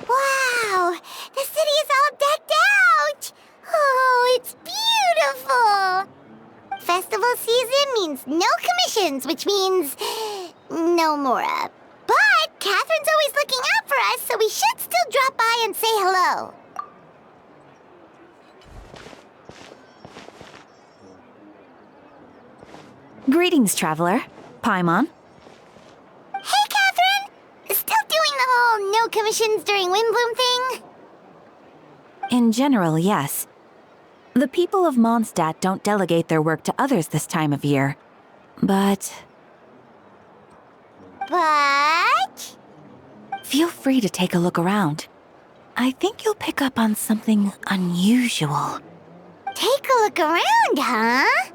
Wow! The city is all decked out! Oh, it's beautiful! Festival season means no commissions, which means no Mora. But Catherine's always looking out for us, so we should still drop by and say hello. Greetings, traveler. Paimon. Hey, Catherine! Still doing the whole no commissions during Windbloom thing? In general, yes. The people of Mondstadt don't delegate their work to others this time of year. But feel free to take a look around. I think you'll pick up on something unusual. Take a look around, huh?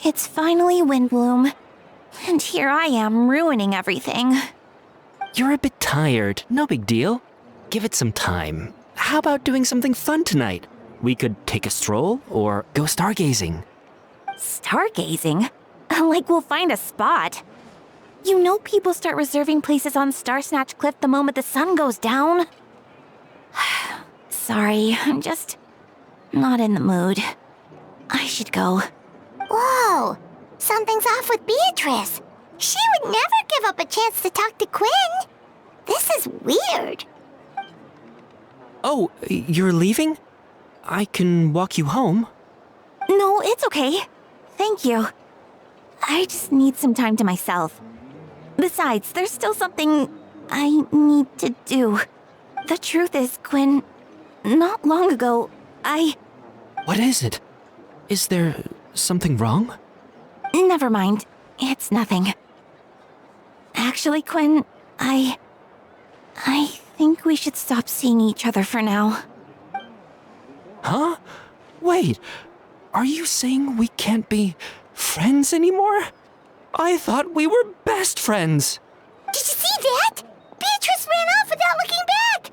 It's finally Windbloom, and here I am ruining everything. You're a bit tired, no big deal. Give it some time. How about doing something fun tonight? We could take a stroll or go stargazing. Stargazing? Like we'll find a spot. You know people start reserving places on Starsnatch Cliff the moment the sun goes down. Sorry, I'm just not in the mood. I should go. Whoa! Something's off with Beatrice. She would never give up a chance to talk to Quinn. This is weird. Oh, you're leaving? I can walk you home. No, it's okay. Thank you. I just need some time to myself. Besides, there's still something I need to do. The truth is, Quinn, not long ago, What is it? Is there something wrong? Never mind. It's nothing. Actually, Quinn, I think we should stop seeing each other for now. Huh? Wait, are you saying we can't be friends anymore? I thought we were best friends. Did you see that? Beatrice ran off without looking back.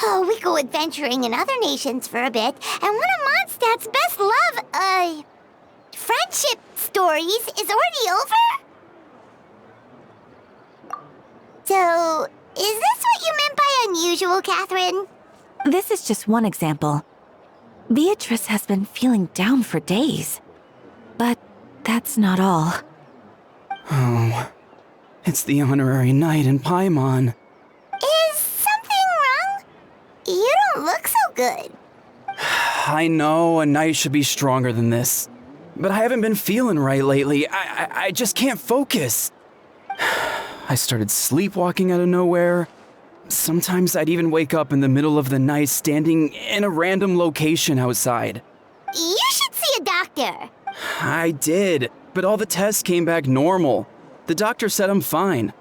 Oh, we go adventuring in other nations for a bit, and one of Mondstadt's best friendship stories is already over? So, is this what you meant by unusual, Catherine? This is just one example. Beatrice has been feeling down for days. But that's not all. Oh, it's the honorary knight in Paimon. Is something wrong? You don't look so good. I know a knight should be stronger than this, but I haven't been feeling right lately. I just can't focus. I started sleepwalking out of nowhere. Sometimes I'd even wake up in the middle of the night standing in a random location outside. You should see a doctor. I did, but all the tests came back normal. The doctor said I'm fine.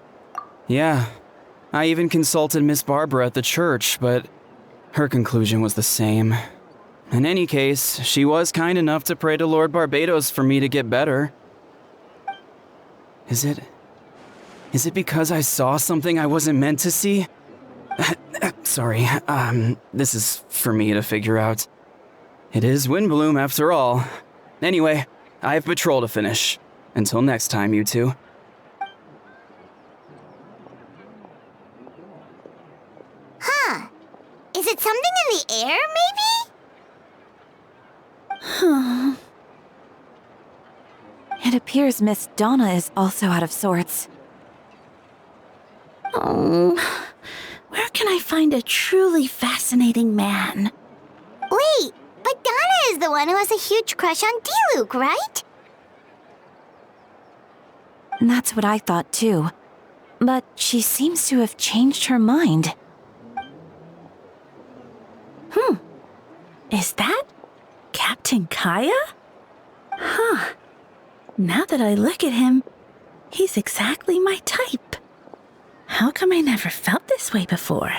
Yeah, I even consulted Miss Barbara at the church, but her conclusion was the same. In any case, she was kind enough to pray to Lord Barbados for me to get better. Is it because I saw something I wasn't meant to see? Sorry, this is for me to figure out. It is Windbloom after all. Anyway, I have patrol to finish. Until next time, you two. Huh. Is it something in the air, maybe? It It appears Miss Donna is also out of sorts. Oh, where can I find a truly fascinating man? Wait, but Donna is the one who has a huge crush on Diluc, right? That's what I thought too. But she seems to have changed her mind. Is that Captain Kaya? Huh. Now that I look at him, he's exactly my type. How come I never felt this way before?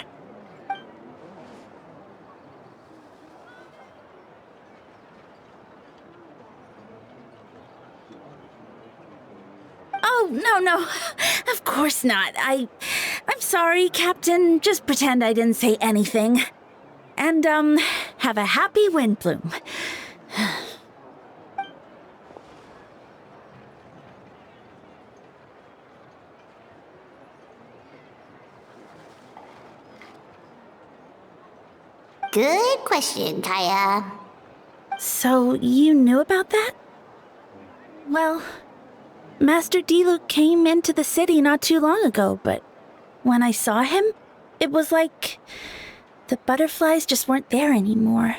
Oh, no. Of course not. I'm sorry, Captain. Just pretend I didn't say anything. And, have a happy wind bloom. Good question, Kaya. So, you knew about that? Well, Master Diluc came into the city not too long ago, but when I saw him, it was like the butterflies just weren't there anymore.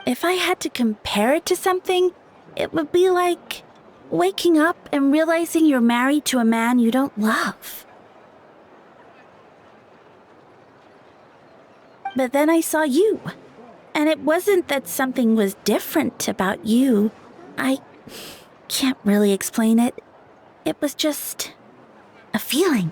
If I had to compare it to something, it would be like waking up and realizing you're married to a man you don't love. But then I saw you, and it wasn't that something was different about you. I can't really explain it. It was just a feeling.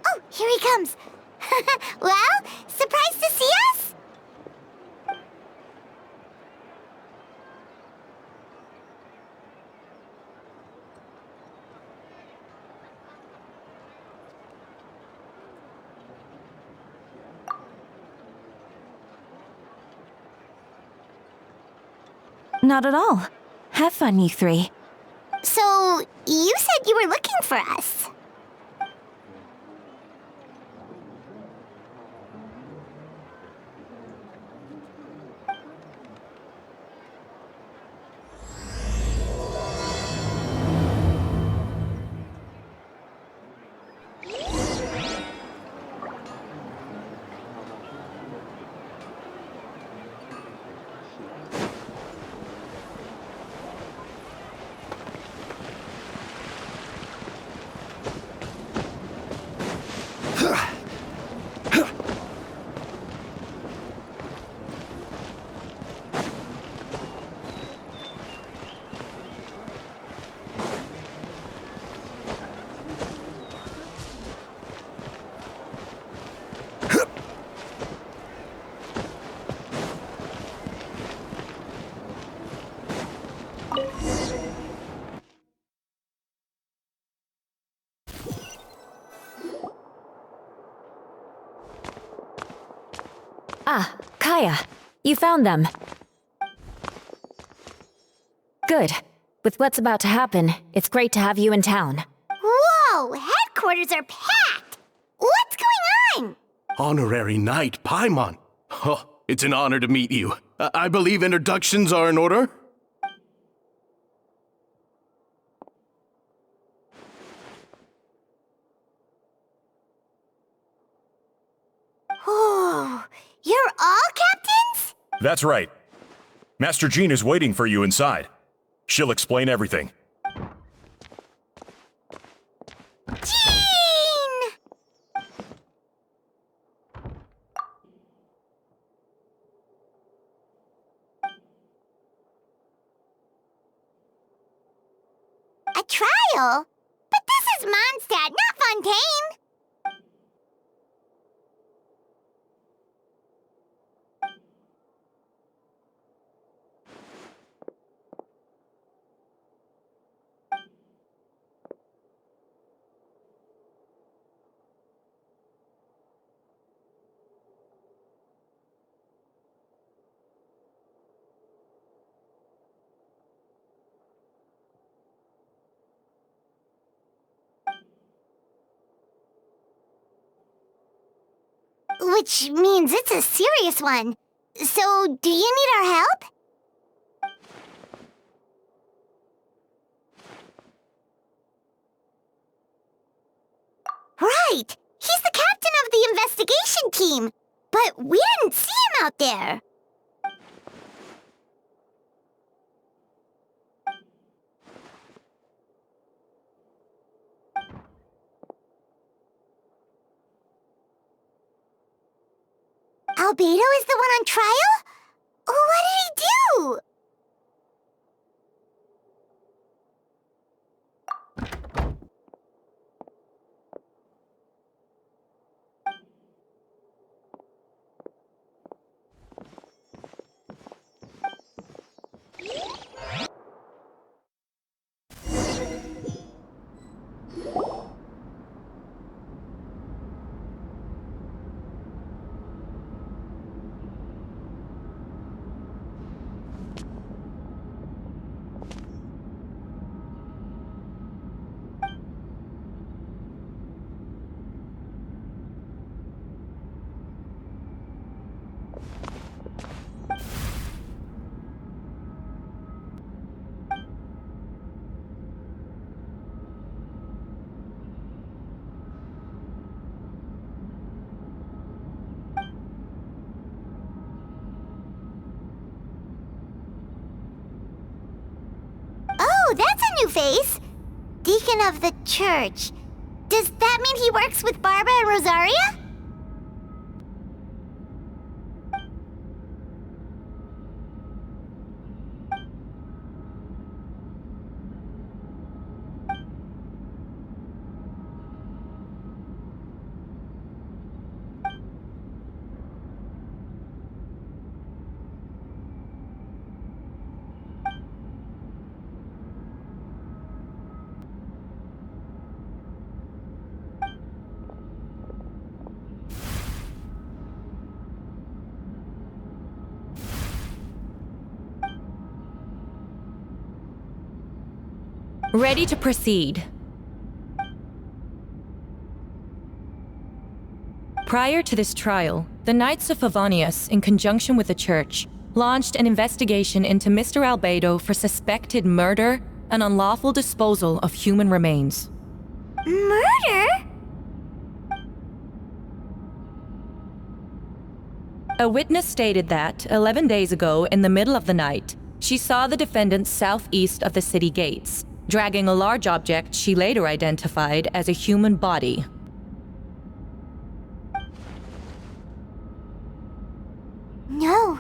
Oh, here he comes. Well, surprised to see us? Not at all. Have fun, you three. So, you said you were looking for us. Ah, Kaya, you found them. Good. With what's about to happen, it's great to have you in town. Whoa, headquarters are packed. What's going on? Honorary Knight Paimon. Oh, it's an honor to meet you. I believe introductions are in order? Oh, you're all captains? That's right. Master Jean is waiting for you inside. She'll explain everything. Jean! A trial? But this is Mondstadt, not Fontaine! which means it's a serious one. So, do you need our help? Right! He's the captain of the investigation team! But we didn't see him out there! Albedo is the one on trial? What did he do? Oh, that's a new face! Deacon of the church. Does that mean he works with Barbara and Rosaria? Ready to proceed. Prior to this trial, the Knights of Favonius, in conjunction with the Church, launched an investigation into Mr. Albedo for suspected murder and unlawful disposal of human remains. Murder? A witness stated that, 11 days ago, in the middle of the night, she saw the defendant southeast of the city gates, dragging a large object she later identified as a human body. No.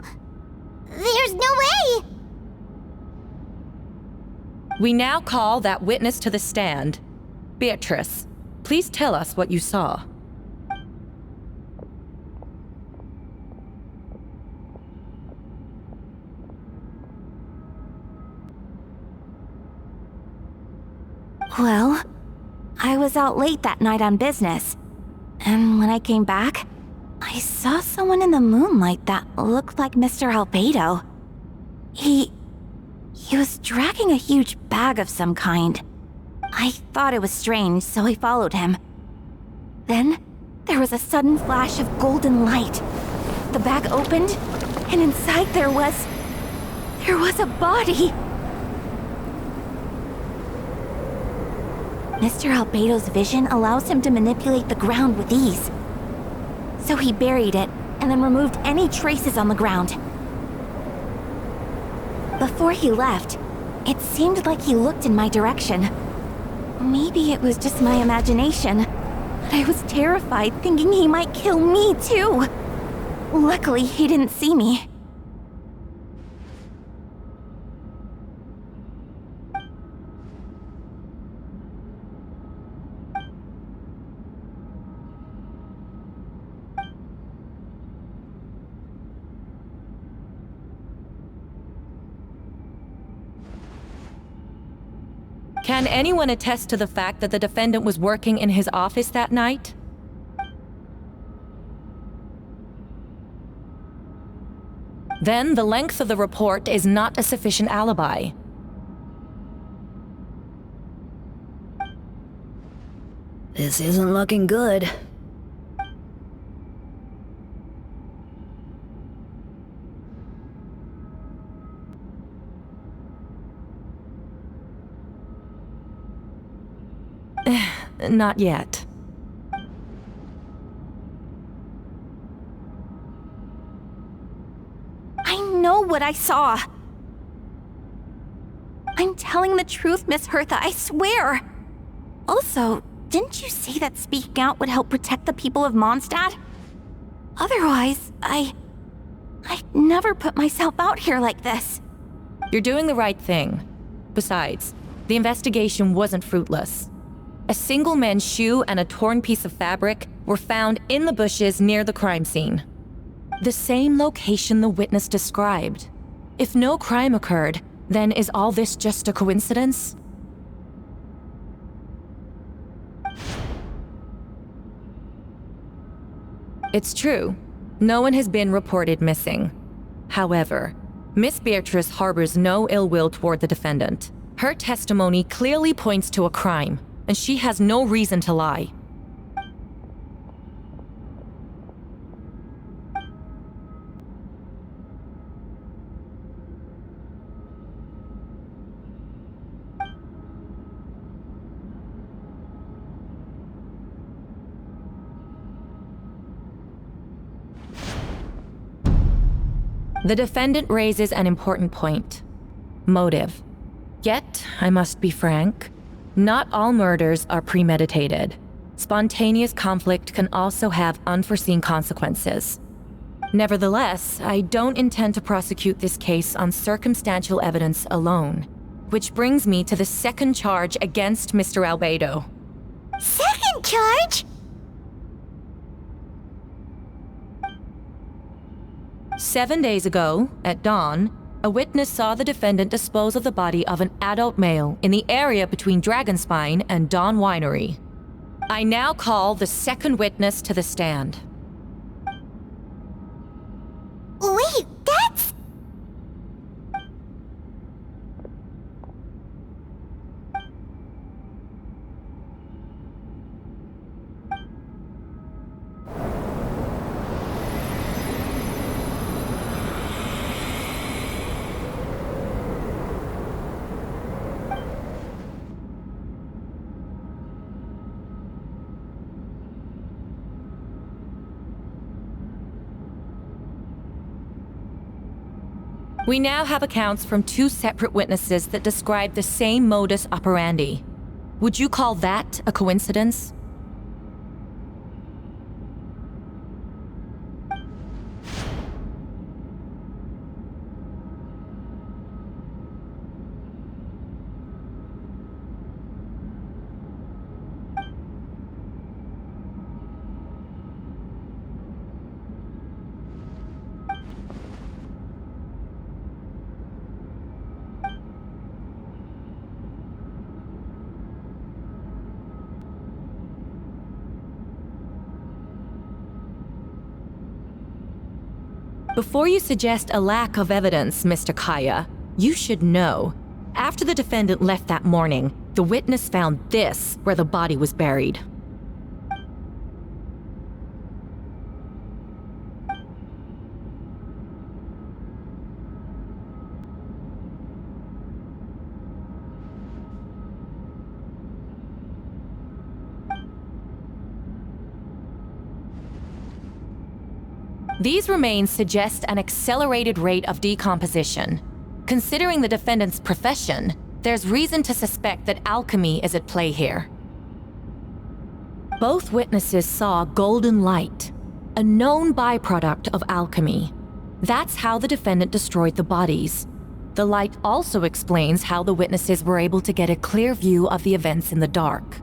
There's no way! We now call that witness to the stand. Beatrice, please tell us what you saw. Well, I was out late that night on business, and when I came back, I saw someone in the moonlight that looked like Mr. Albedo. He was dragging a huge bag of some kind. I thought it was strange, so I followed him. Then, there was a sudden flash of golden light. The bag opened, and inside there was a body. Mr. Albedo's vision allows him to manipulate the ground with ease. So he buried it, and then removed any traces on the ground. Before he left, it seemed like he looked in my direction. Maybe it was just my imagination, but I was terrified thinking he might kill me too. Luckily, he didn't see me. Can anyone attest to the fact that the defendant was working in his office that night? Then the length of the report is not a sufficient alibi. This isn't looking good. not yet. I know what I saw. I'm telling the truth, Miss Hertha, I swear. Also, didn't you say that speaking out would help protect the people of Mondstadt? Otherwise, I'd never put myself out here like this. You're doing the right thing. Besides, the investigation wasn't fruitless. A single men's shoe and a torn piece of fabric were found in the bushes near the crime scene. The same location the witness described. If no crime occurred, then is all this just a coincidence? It's true. No one has been reported missing. However, Miss Beatrice harbors no ill will toward the defendant. Her testimony clearly points to a crime, and she has no reason to lie. The defendant raises an important point. Motive. Yet, I must be frank, not all murders are premeditated. Spontaneous conflict can also have unforeseen consequences. Nevertheless, I don't intend to prosecute this case on circumstantial evidence alone, which brings me to the second charge against Mr. Albedo. Second charge? 7 days ago, at dawn, a witness saw the defendant dispose of the body of an adult male in the area between Dragonspine and Dawn Winery. I now call the second witness to the stand. Wait, that's... We now have accounts from 2 separate witnesses that describe the same modus operandi. Would you call that a coincidence? Before you suggest a lack of evidence, Mr. Kaya, you should know. After the defendant left that morning, the witness found this where the body was buried. These remains suggest an accelerated rate of decomposition. Considering the defendant's profession, there's reason to suspect that alchemy is at play here. Both witnesses saw golden light, a known byproduct of alchemy. That's how the defendant destroyed the bodies. The light also explains how the witnesses were able to get a clear view of the events in the dark.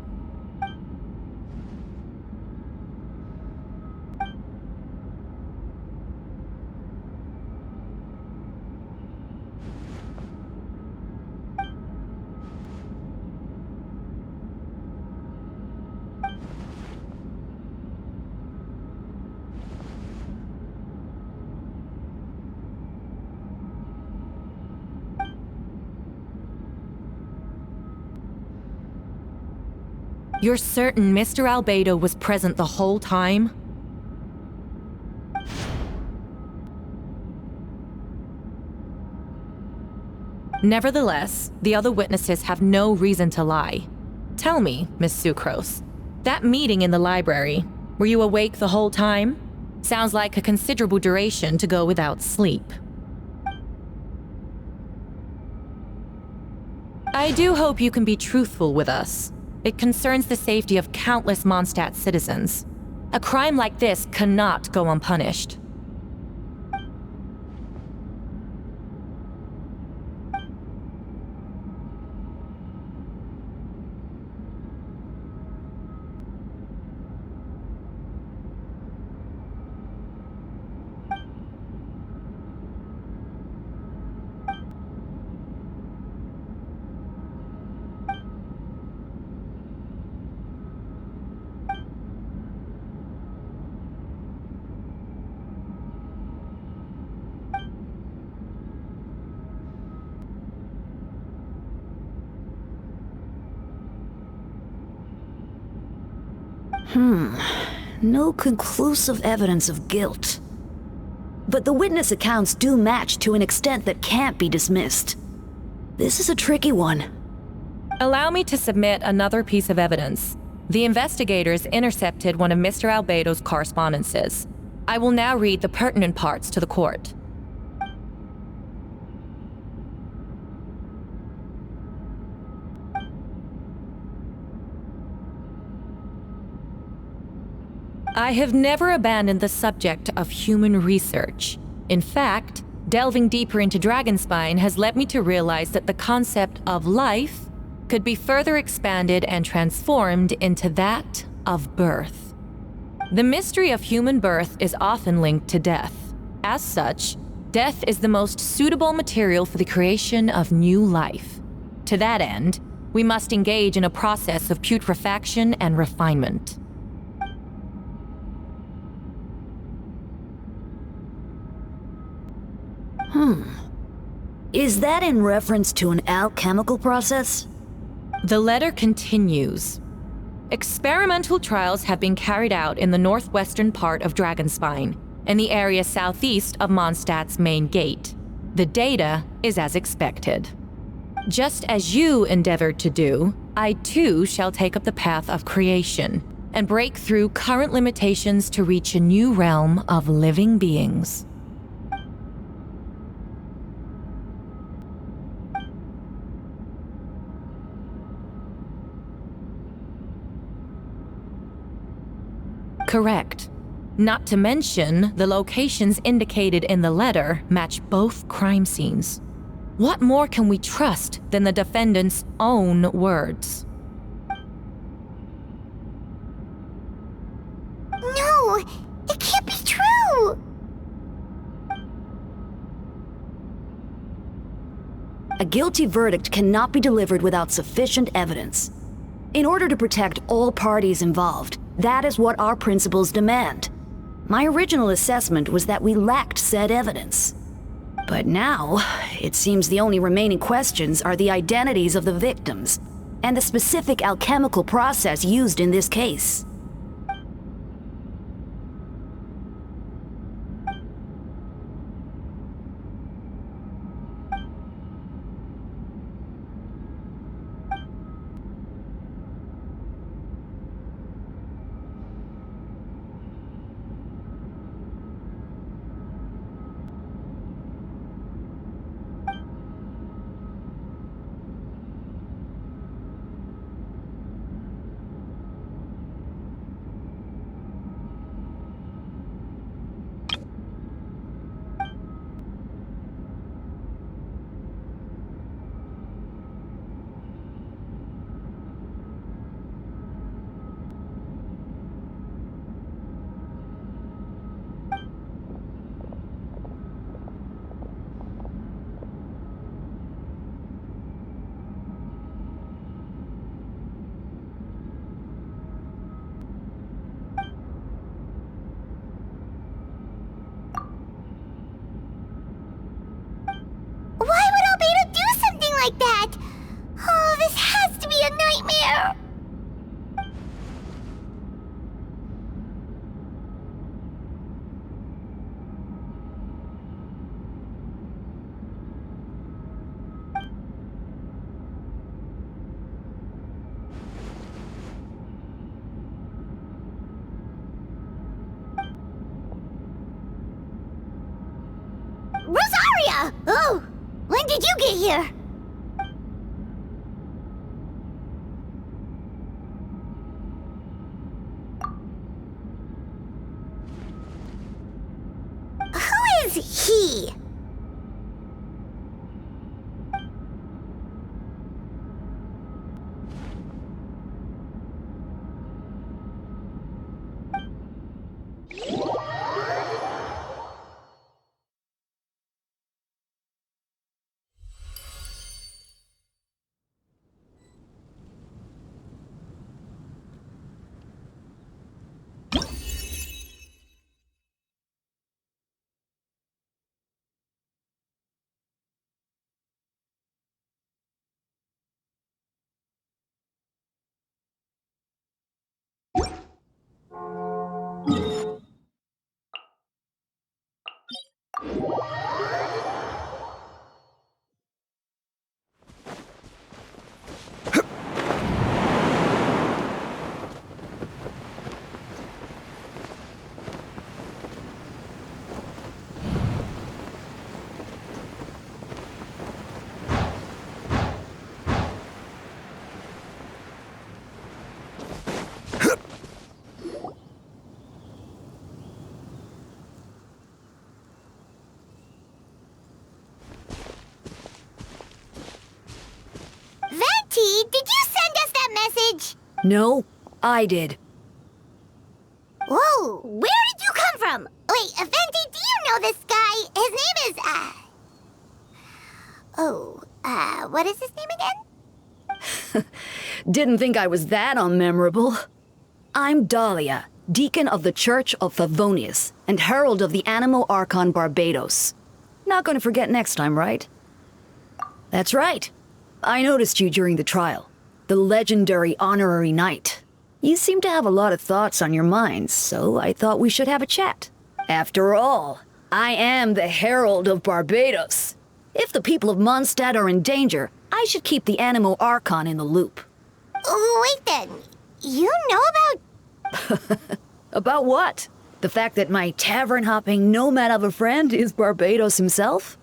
You're certain Mr. Albedo was present the whole time? Nevertheless, the other witnesses have no reason to lie. Tell me, Miss Sucrose, that meeting in the library, were you awake the whole time? Sounds like a considerable duration to go without sleep. I do hope you can be truthful with us. It concerns the safety of countless Mondstadt citizens. A crime like this cannot go unpunished. No conclusive evidence of guilt. But the witness accounts do match to an extent that can't be dismissed. This is a tricky one. Allow me to submit another piece of evidence. The investigators intercepted one of Mr. Albedo's correspondences. I will now read the pertinent parts to the court. I have never abandoned the subject of human research. In fact, delving deeper into Dragonspine has led me to realize that the concept of life could be further expanded and transformed into that of birth. The mystery of human birth is often linked to death. As such, death is the most suitable material for the creation of new life. To that end, we must engage in a process of putrefaction and refinement. Is that in reference to an alchemical process? The letter continues. Experimental trials have been carried out in the northwestern part of Dragonspine, in the area southeast of Mondstadt's main gate. The data is as expected. Just as you endeavored to do, I too shall take up the path of creation and break through current limitations to reach a new realm of living beings. Correct. Not to mention, the locations indicated in the letter match both crime scenes. What more can we trust than the defendant's own words? No, it can't be true! A guilty verdict cannot be delivered without sufficient evidence. In order to protect all parties involved, that is what our principles demand. My original assessment was that we lacked said evidence. But now, it seems the only remaining questions are the identities of the victims and the specific alchemical process used in this case. did you get here? Who is he? Venti, did you send us that message? No, I did. Whoa, where did you come from? Wait, Venti, do you know this guy? His name is, what is his name again? Didn't think I was that unmemorable. I'm Dahlia, Deacon of the Church of Favonius, and Herald of the Animo Archon Barbados. Not gonna forget next time, right? That's right. I noticed you during the trial. The legendary honorary knight. You seem to have a lot of thoughts on your mind, so I thought we should have a chat. After all, I am the Herald of Barbados. If the people of Mondstadt are in danger, I should keep the Animo Archon in the loop. Wait then, you know about... About what? The fact that my tavern-hopping nomad of a friend is Barbados himself?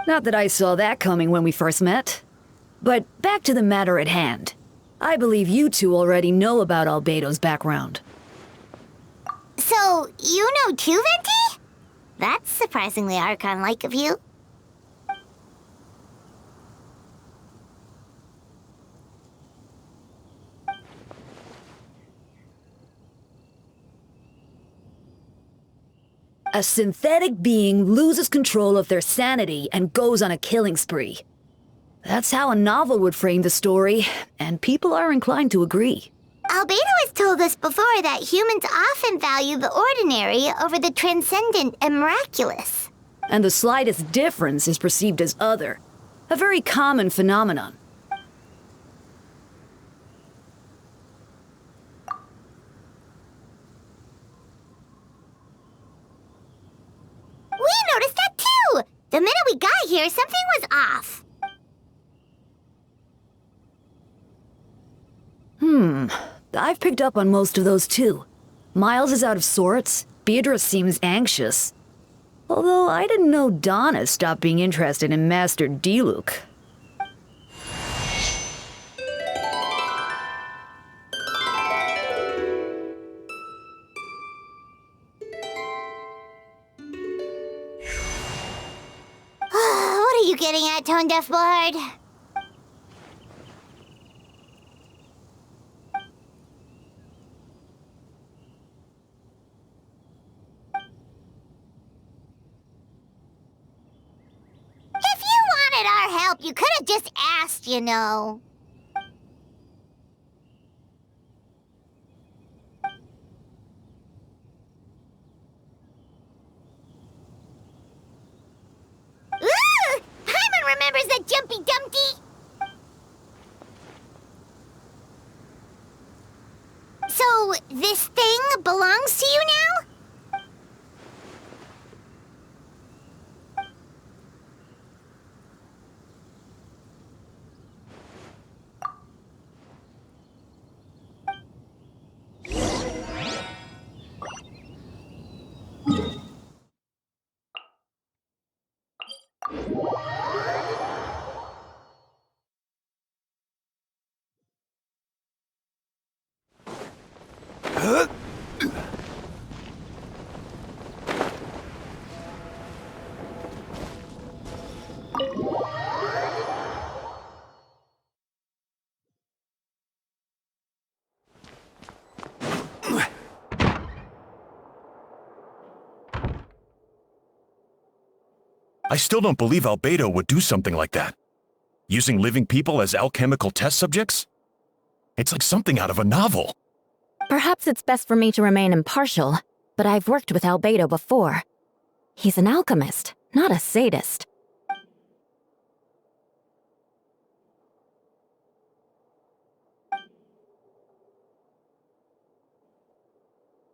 Not that I saw that coming when we first met. But back to the matter at hand. I believe you two already know about Albedo's background. So, you know too, Venti? That's surprisingly Archon-like of you. A synthetic being loses control of their sanity and goes on a killing spree. That's how a novel would frame the story, and people are inclined to agree. Albedo has told us before that humans often value the ordinary over the transcendent and miraculous. And the slightest difference is perceived as other. A very common phenomenon. We noticed that too! The minute we got here, something was off. I've picked up on most of those too. Miles is out of sorts. Beatrice seems anxious. Although I didn't know Donna stopped being interested in Master Diluc. What are you getting at, Tone Deaf Bard? If you wanted our help, you could have just asked, you know. Ooh! Hyman remembers that Jumpy Dumpty! So, this thing belongs to you now? I still don't believe Albedo would do something like that. Using living people as alchemical test subjects? It's like something out of a novel. Perhaps it's best for me to remain impartial, but I've worked with Albedo before. He's an alchemist, not a sadist.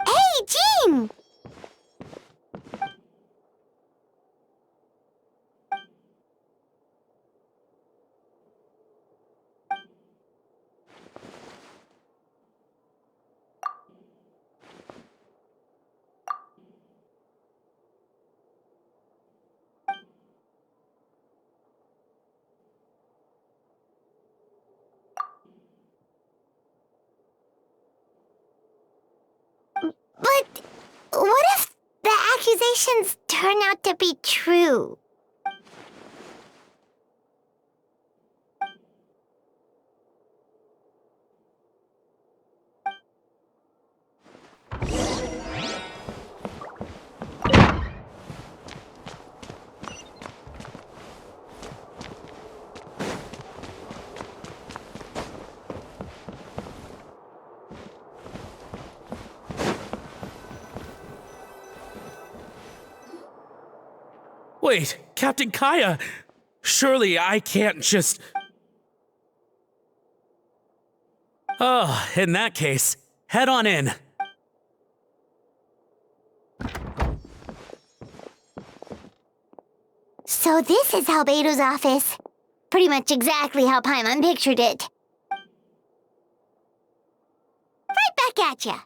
Hey, Jean! But what if the accusations turn out to be true? Wait, Captain Kaya! Surely I can't just... Oh, in that case, head on in. So this is Albedo's office. Pretty much exactly how Paimon pictured it. Right back at ya.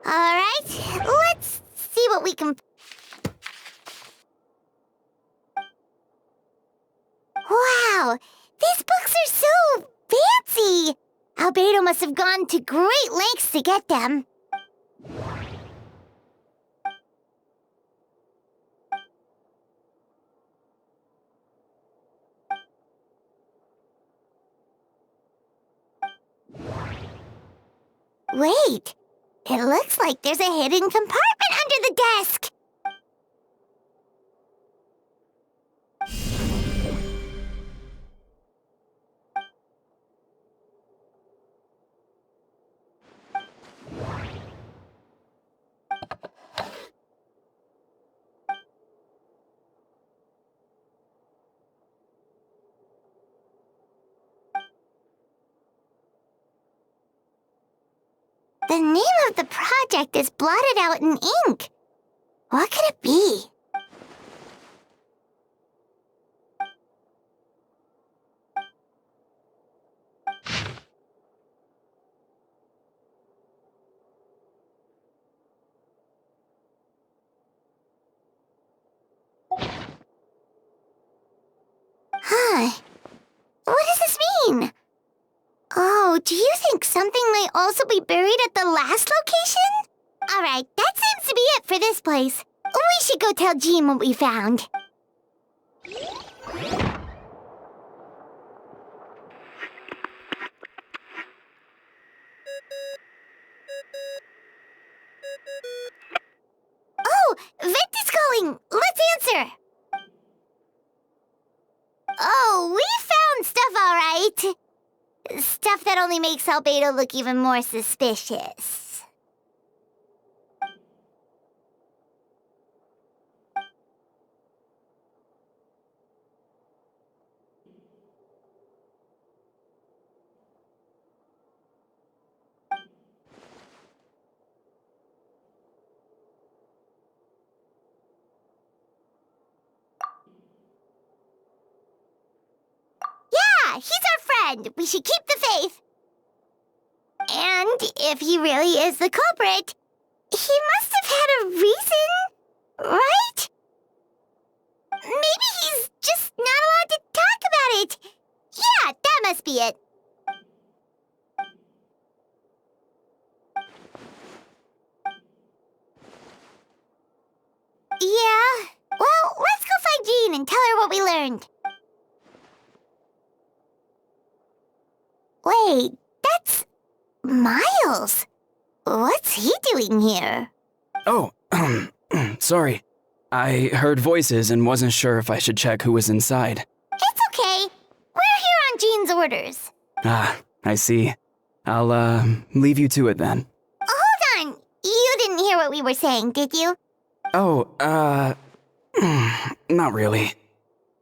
Alright, let's see what we can... Wow, these books are so fancy! Albedo must have gone to great lengths to get them. Wait, it looks like there's a hidden compartment under the desk. The name of the project is blotted out in ink. What could it be? Huh. What does this mean? Oh, do you think something might also be buried at the last location? Alright, that seems to be it for this place. We should go tell Jean what we found. Oh, Vent is calling! Let's answer! Oh, we found stuff alright. Stuff that only makes Albedo look even more suspicious. Yeah, he's our friend. We should keep the faith. And if he really is the culprit, he must have had a reason, right? Maybe he's just not allowed to talk about it. Yeah, that must be it. Yeah, well, let's go find Jean and tell her what we learned. Wait, Miles? What's he doing here? Oh, sorry. I heard voices and wasn't sure if I should check who was inside. It's okay. We're here on Jean's orders. Ah, I see. I'll, leave you to it then. Hold on. You didn't hear what we were saying, did you? Oh, not really.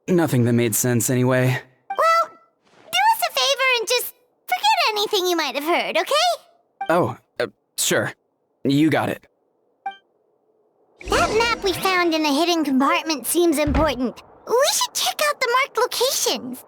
Nothing that made sense anyway. Well, do us a favor and just forget anything you might have heard, okay? Oh, sure. You got it. That map we found in the hidden compartment seems important. We should check out the marked locations.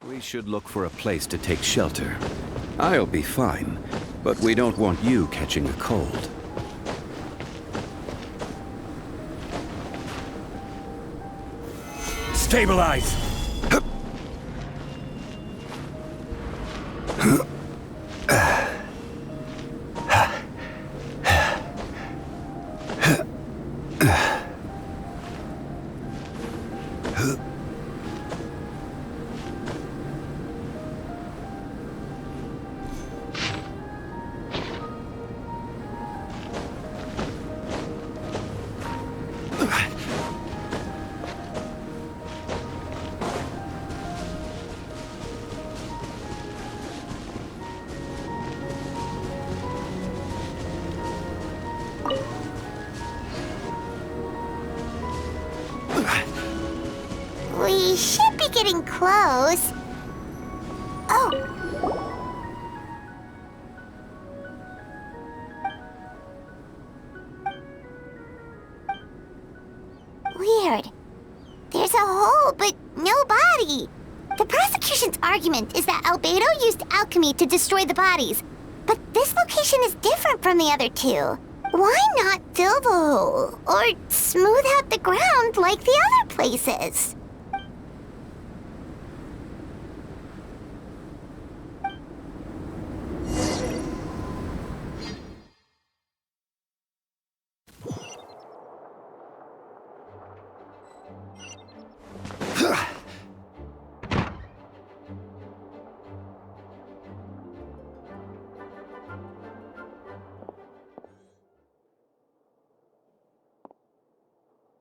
We should look for a place to take shelter. I'll be fine, but we don't want you catching a cold. Stabilize! We should be getting close. Oh. Weird. There's a hole, but no body. The prosecution's argument is that Albedo used alchemy to destroy the bodies, but this location is different from the other two. Why not fill the hole, or smooth out the ground like the other places?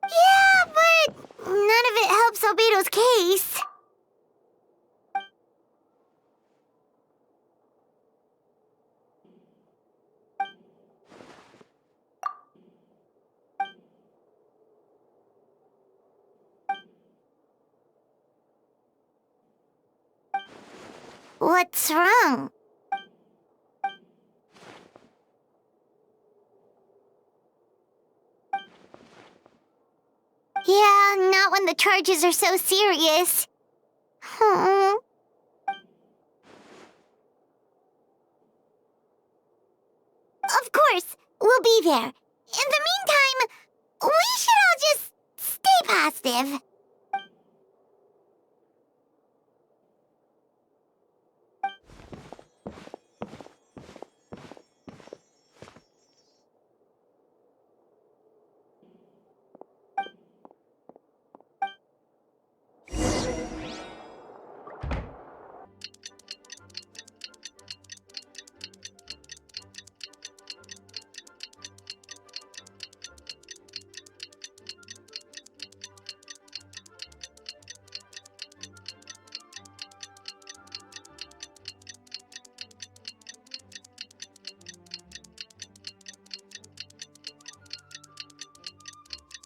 Yeah, but none of it helps Albedo's case. What's wrong? Yeah, not when the charges are so serious. Hmm. Of course, we'll be there. In the meantime, we should all just stay positive.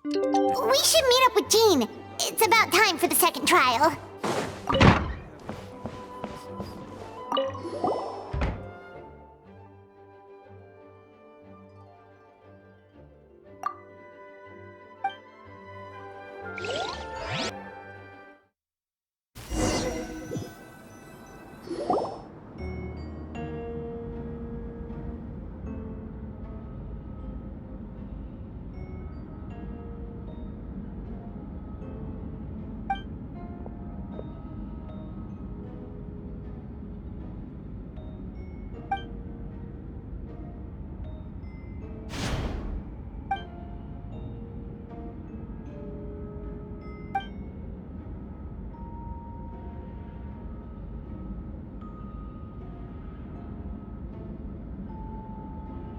We should meet up with Jean. It's about time for the second trial.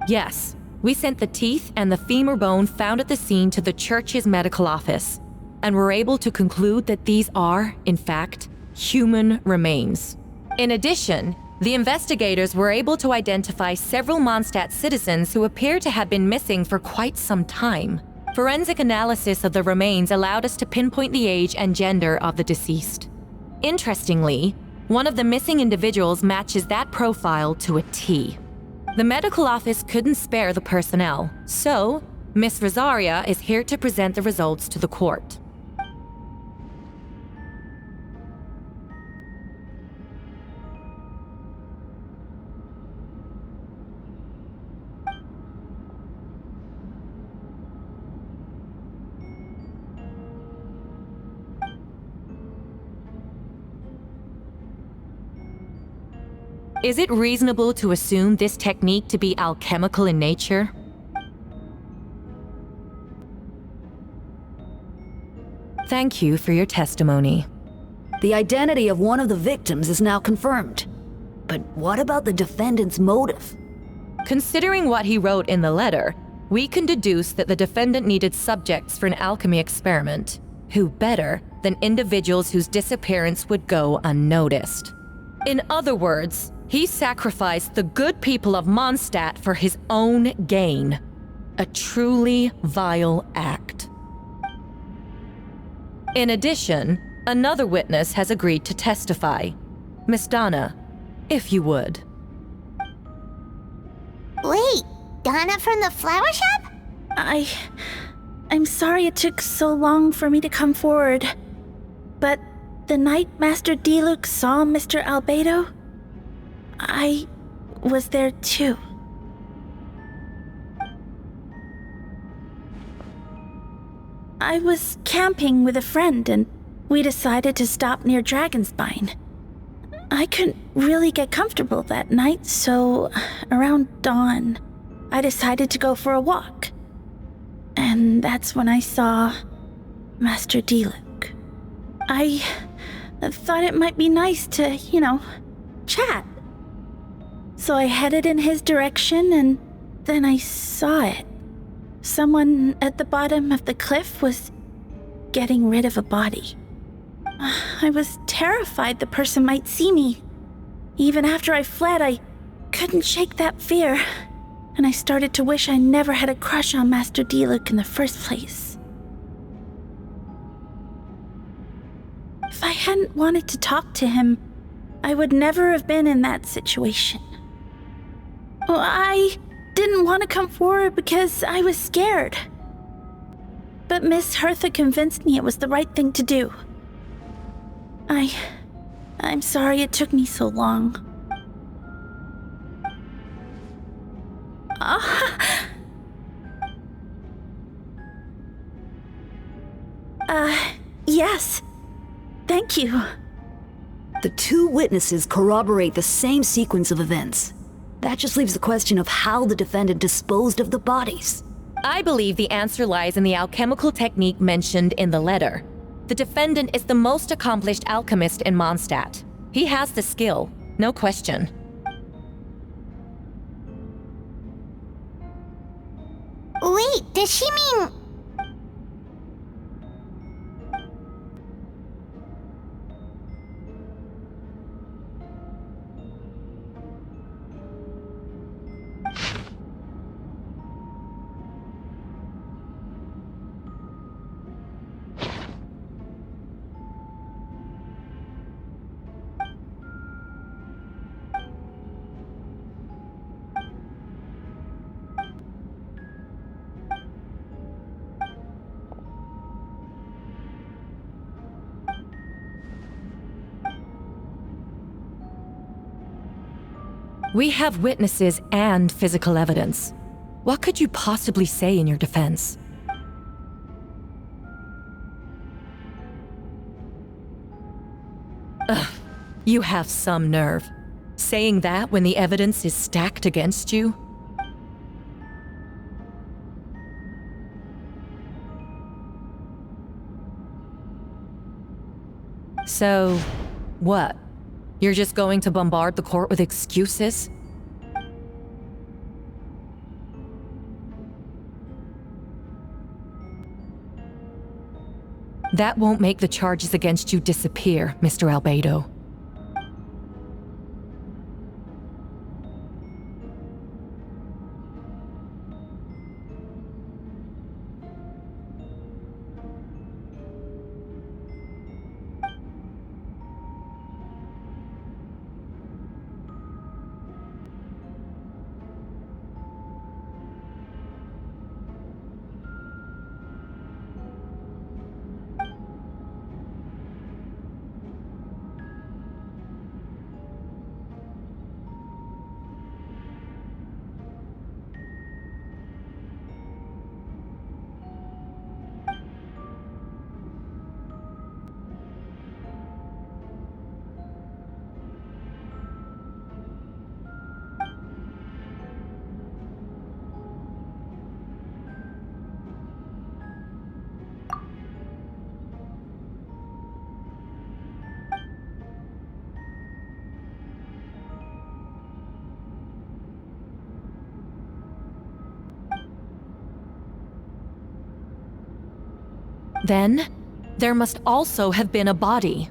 Yes, we sent the teeth and the femur bone found at the scene to the church's medical office, and were able to conclude that these are, in fact, human remains. In addition, the investigators were able to identify several Mondstadt citizens who appear to have been missing for quite some time. Forensic analysis of the remains allowed us to pinpoint the age and gender of the deceased. Interestingly, one of the missing individuals matches that profile to a T. The medical office couldn't spare the personnel, so Miss Rosaria is here to present the results to the court. Is it reasonable to assume this technique to be alchemical in nature? Thank you for your testimony. The identity of one of the victims is now confirmed. But what about the defendant's motive? Considering what he wrote in the letter, we can deduce that the defendant needed subjects for an alchemy experiment. Who better than individuals whose disappearance would go unnoticed? In other words, he sacrificed the good people of Mondstadt for his own gain. A truly vile act. In addition, another witness has agreed to testify. Miss Donna, if you would. Wait, Donna from the flower shop? I'm sorry it took so long for me to come forward. But the night Master Diluc saw Mr. Albedo, I was there too. I was camping with a friend and we decided to stop near Dragonspine. I couldn't really get comfortable that night, so around dawn, I decided to go for a walk. And that's when I saw Master Diluc. I thought it might be nice to, chat. So I headed in his direction and then I saw it. Someone at the bottom of the cliff was getting rid of a body. I was terrified the person might see me. Even after I fled, I couldn't shake that fear. And I started to wish I never had a crush on Master Diluc in the first place. If I hadn't wanted to talk to him, I would never have been in that situation. Well, I didn't want to come forward because I was scared. But Miss Hertha convinced me it was the right thing to do. I'm sorry it took me so long. Yes. Thank you. The two witnesses corroborate the same sequence of events. That just leaves the question of how the defendant disposed of the bodies. I believe the answer lies in the alchemical technique mentioned in the letter. The defendant is the most accomplished alchemist in Mondstadt. He has the skill, no question. Wait, does she mean... We have witnesses and physical evidence. What could you possibly say in your defense? Ugh, you have some nerve. Saying that when the evidence is stacked against you? So, what? You're just going to bombard the court with excuses? That won't make the charges against you disappear, Mr. Albedo. Then, there must also have been a body.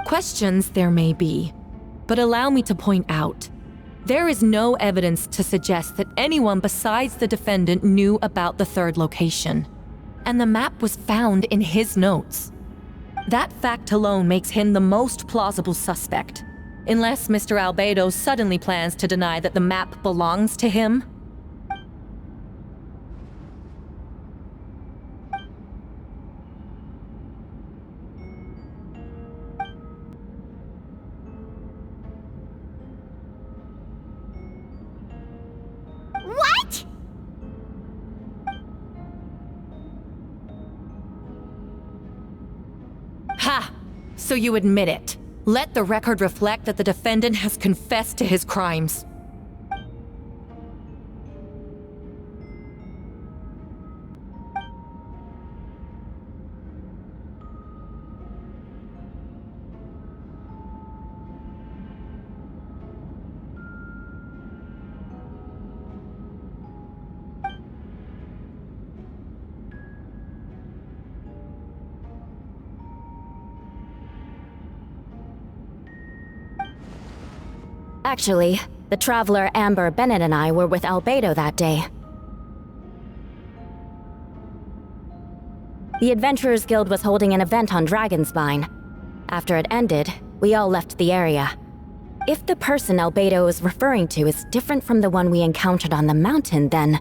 Questions there may be, but allow me to point out, there is no evidence to suggest that anyone besides the defendant knew about the third location, and the map was found in his notes. That fact alone makes him the most plausible suspect, unless Mr. Albedo suddenly plans to deny that the map belongs to him. What? Ha! So you admit it. Let the record reflect that the defendant has confessed to his crimes. Actually, the traveler Amber Bennett and I were with Albedo that day. The Adventurers Guild was holding an event on Dragonspine. After it ended, we all left the area. If the person Albedo is referring to is different from the one we encountered on the mountain, then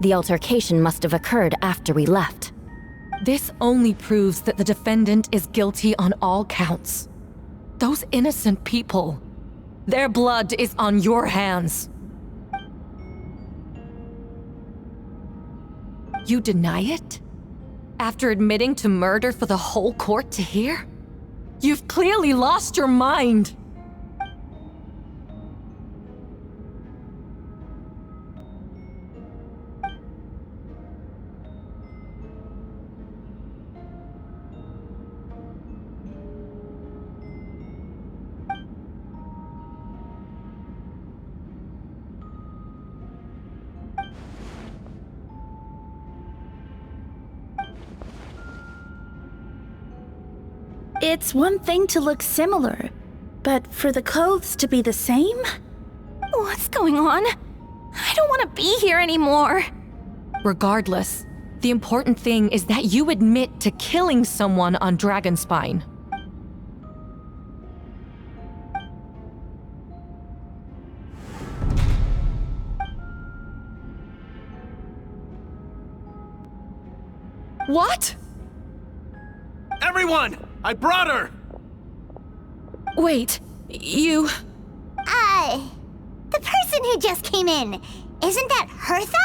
the altercation must have occurred after we left. This only proves that the defendant is guilty on all counts. Those innocent people, their blood is on your hands. You deny it? After admitting to murder for the whole court to hear? You've clearly lost your mind! It's one thing to look similar, but for the clothes to be the same? What's going on? I don't want to be here anymore. Regardless, the important thing is that you admit to killing someone on Dragonspine. What? Everyone! I brought her! Wait, you... The person who just came in, isn't that Hertha?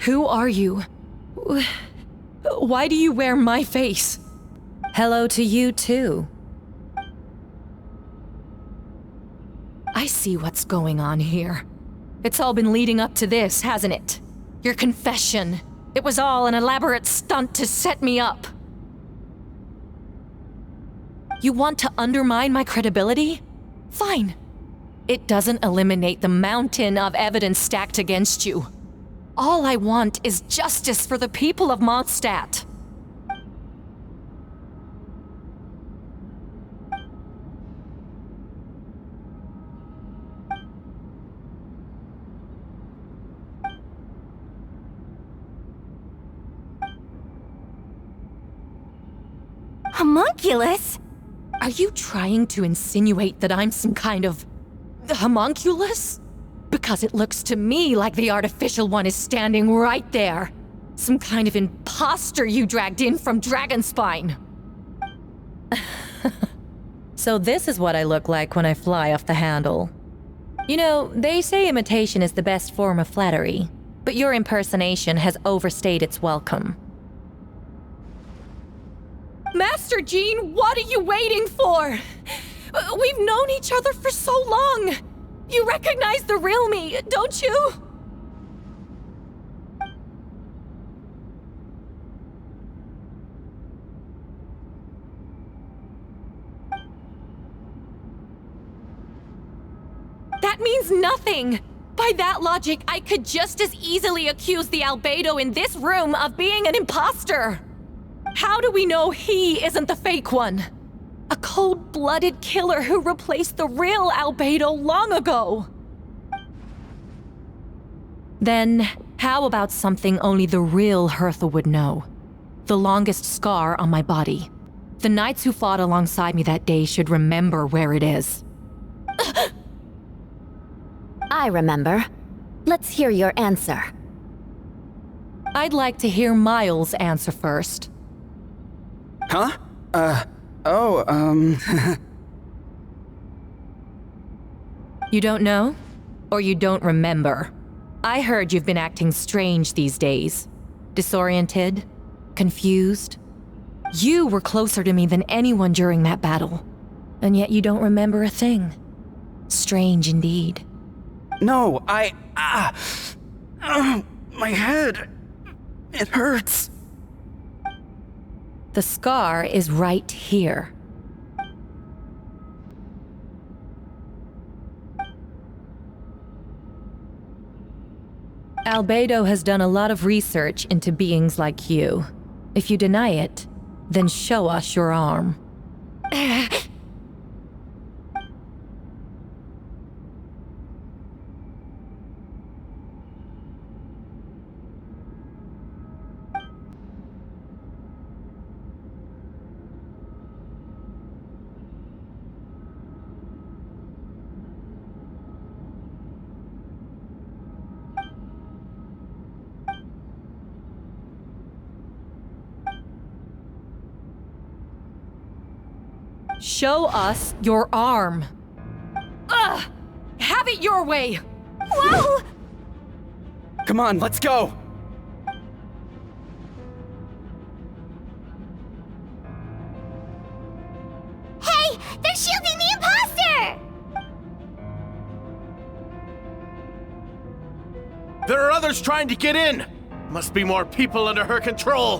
Who are you? Why do you wear my face? Hello to you, too. I see what's going on here. It's all been leading up to this, hasn't it? Your confession. It was all an elaborate stunt to set me up. You want to undermine my credibility? Fine. It doesn't eliminate the mountain of evidence stacked against you. All I want is justice for the people of Mondstadt. Homunculus? Are you trying to insinuate that I'm some kind of homunculus? Because it looks to me like the artificial one is standing right there. Some kind of imposter you dragged in from Dragonspine. So this is what I look like when I fly off the handle. You know, they say imitation is the best form of flattery, but your impersonation has overstayed its welcome. Master Jean, what are you waiting for? We've known each other for so long. You recognize the real me, don't you? That means nothing. By that logic, I could just as easily accuse the Albedo in this room of being an imposter. How do we know he isn't the fake one? A cold-blooded killer who replaced the real Albedo long ago. Then, how about something only the real Hertha would know? The longest scar on my body. The knights who fought alongside me that day should remember where it is. I remember. Let's hear your answer. I'd like to hear Miles' answer first. Huh? You don't know? Or you don't remember? I heard you've been acting strange these days. Disoriented? Confused? You were closer to me than anyone during that battle. And yet you don't remember a thing. Strange indeed. No, my head. It hurts. The scar is right here. Albedo has done a lot of research into beings like you. If you deny it, then show us your arm. Show us your arm. Ugh! Have it your way! Whoa! Come on, let's go! Hey, they're shielding the imposter! There are others trying to get in! Must be more people under her control!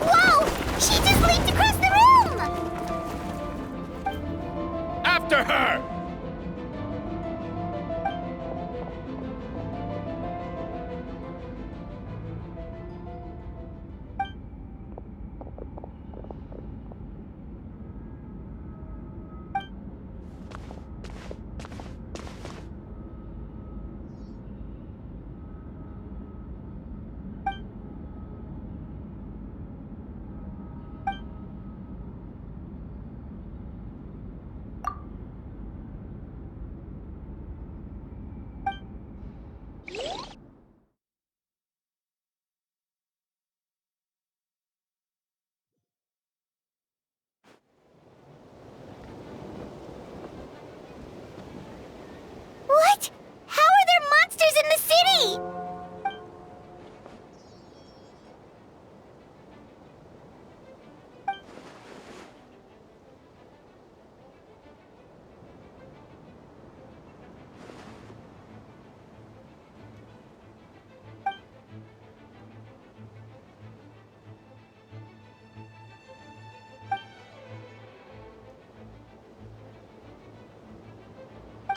Whoa! She just leaped across the room! After her! What? How are there monsters in the city?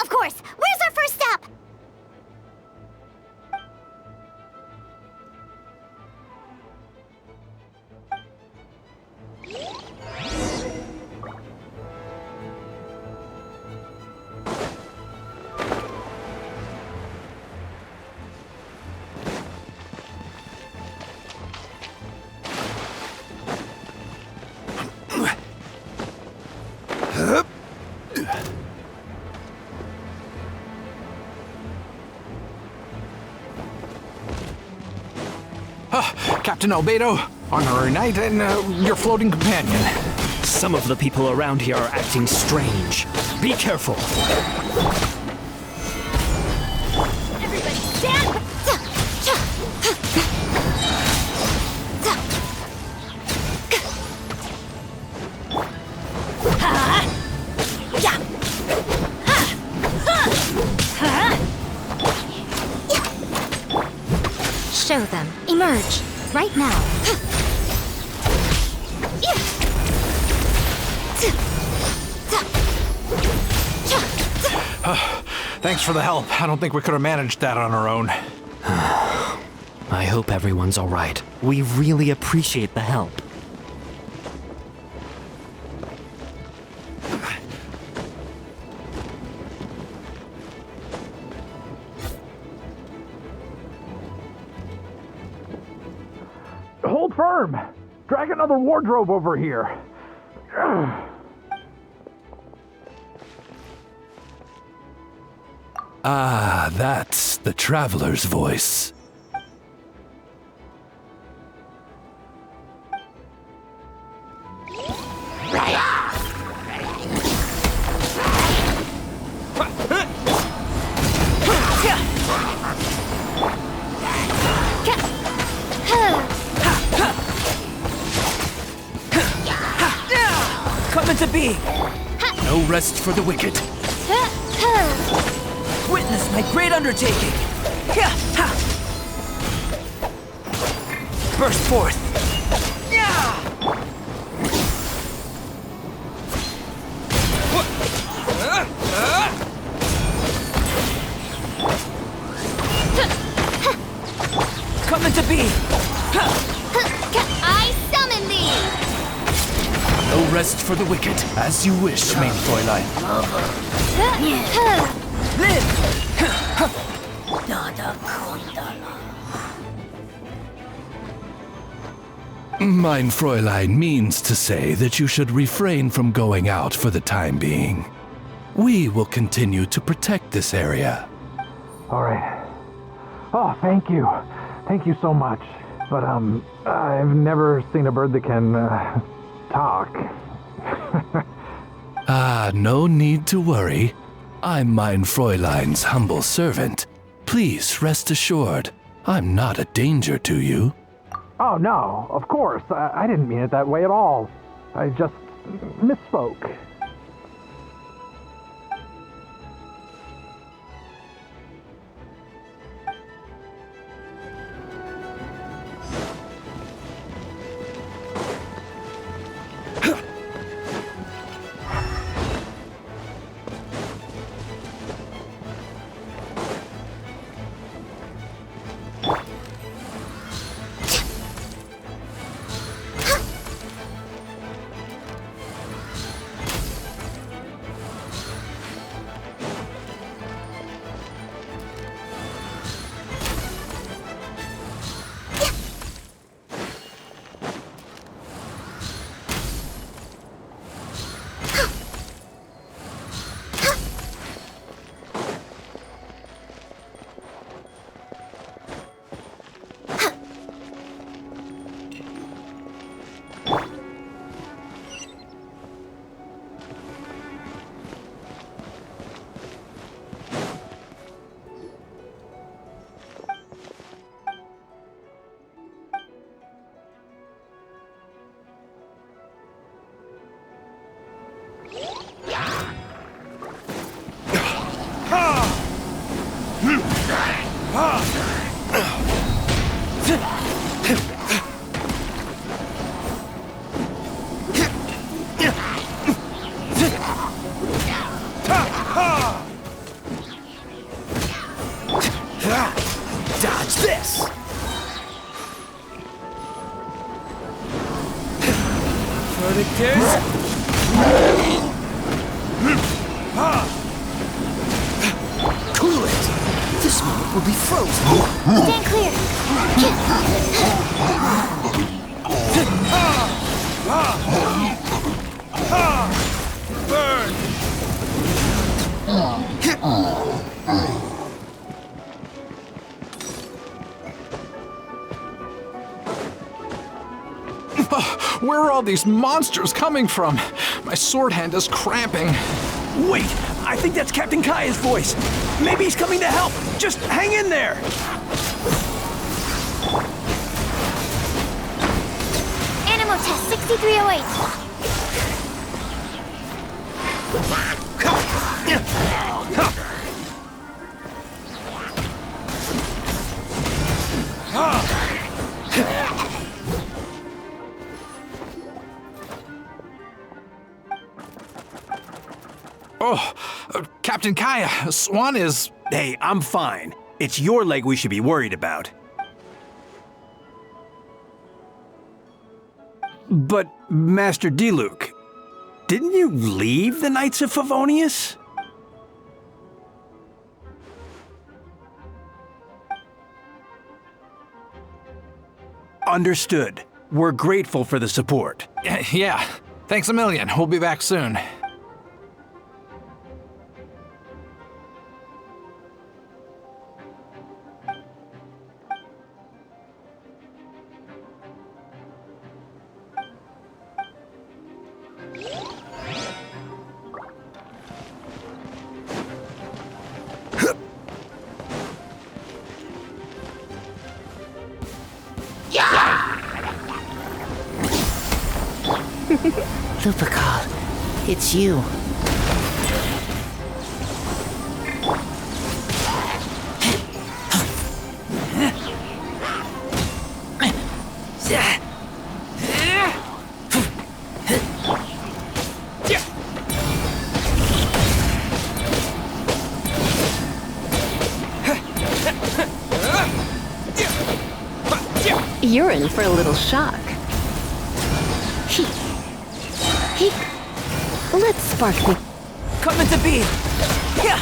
Of course! Where's our first stop? Captain Albedo, honorary knight, and your floating companion. Some of the people around here are acting strange. Be careful. Everybody stand! Show them. Emerge. Right now. Thanks for the help. I don't think we could have managed that on our own. I hope everyone's all right. We really appreciate the help. Hold firm! Drag another wardrobe over here. Ah, that's the traveler's voice. Coming to be! No rest for the wicked. Witness my great undertaking! Burst forth! Coming to be! I summon thee! No rest for the wicked. As you wish, main Fräulein. Mein Fräulein means to say that you should refrain from going out for the time being. We will continue to protect this area. All right. Oh, thank you. thank you so much. But, I've never seen a bird that can, talk. No need to worry. I'm mein Fräulein's humble servant. Please rest assured, I'm not a danger to you. Oh, no, of course. I didn't mean it that way at all. I just misspoke. Dodge this! Verdictors! Cool it! This moment will be frozen! Stand clear! Burn! Where are all these monsters coming from? My sword hand is cramping. Wait! I think that's Captain Kaya's voice! Maybe he's coming to help! Just hang in there! Animal test 6308. Oh, Captain Kaya, Swan is... Hey, I'm fine. It's your leg we should be worried about. But, Master Diluc, didn't you leave the Knights of Favonius? Understood. We're grateful for the support. Yeah, thanks a million. We'll be back soon. Lupical, it's you. You're in for a little shock. Let's spark the... Come into being! Yeah.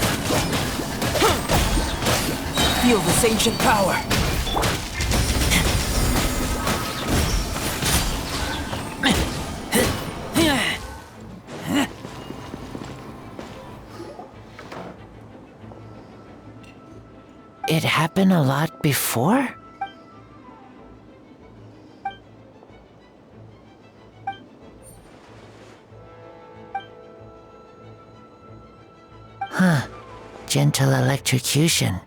Feel this ancient power. It happened a lot before? gentle electrocution.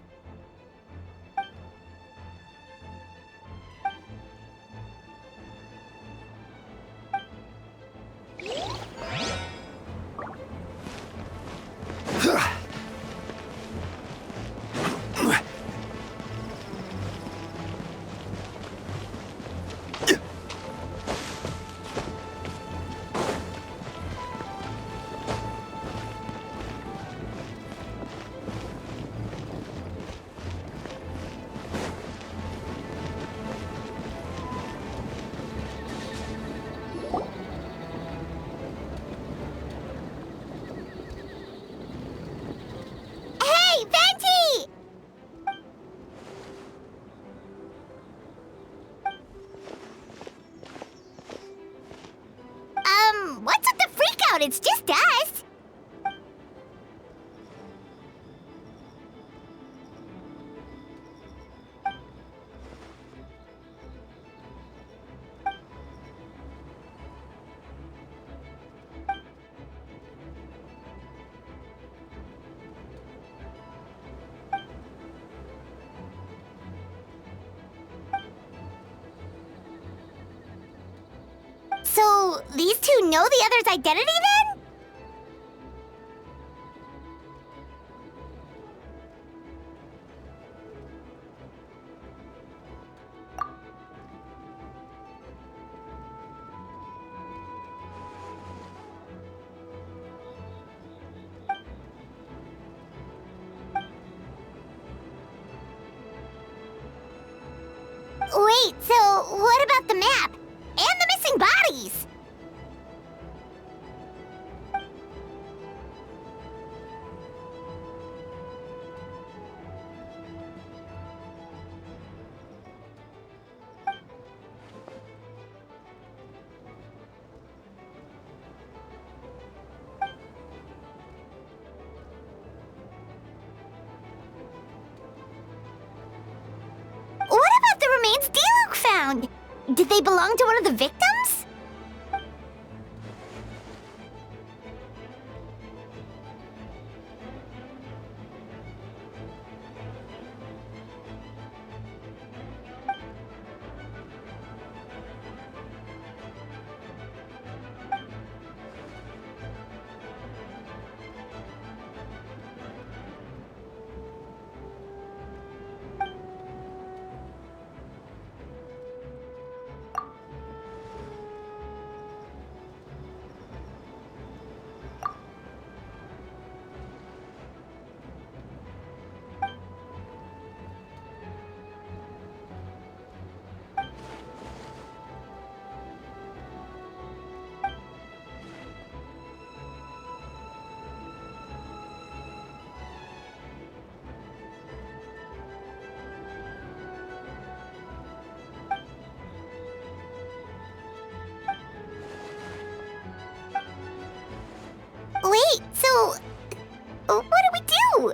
Hey, Venti! What's with the freak out? It's just us. So, these two know the other's identity then? Wait, so what about the map? And the missing bodies? What about the remains Diluc found? Did they belong to one of the victims? Wait, so what do we do?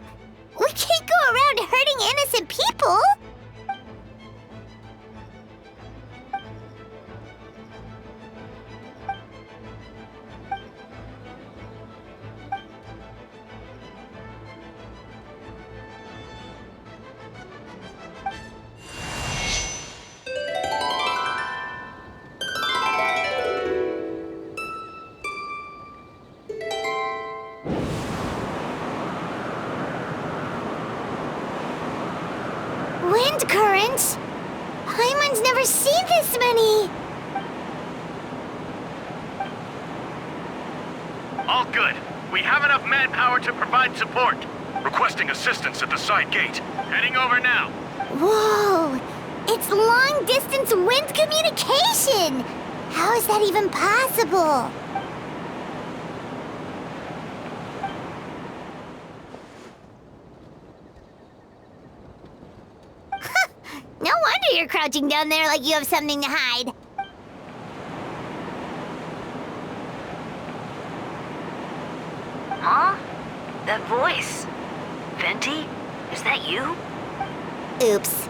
We can't go around hurting innocent people. Wind currents? Paimon's never seen this many! All good. We have enough manpower to provide support. Requesting assistance at the side gate. Heading over now. Whoa! It's long-distance wind communication! How is that even possible? No wonder you're crouching down there like you have something to hide. Huh? That voice. Venti? Is that you? Oops.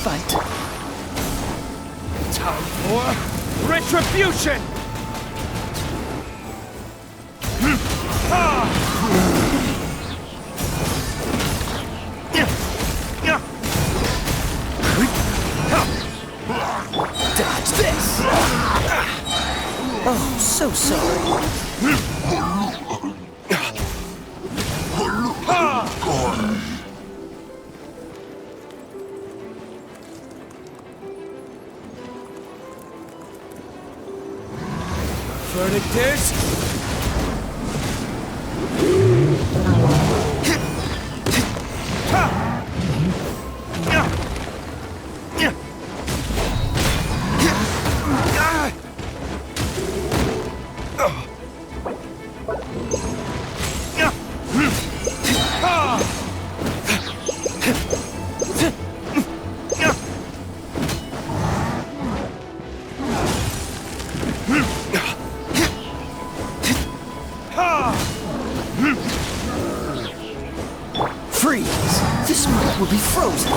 fight. Time for retribution! Dodge this! Oh, so sorry. Verdict is... Freeze! This monk will be frozen.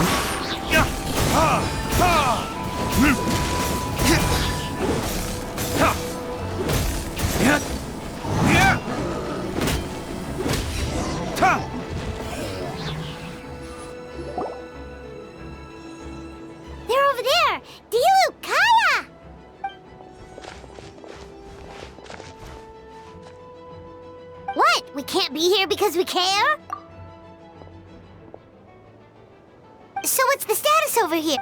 They're over there! Dilu, Kaya! What? We can't be here because we care? So what's the status over here?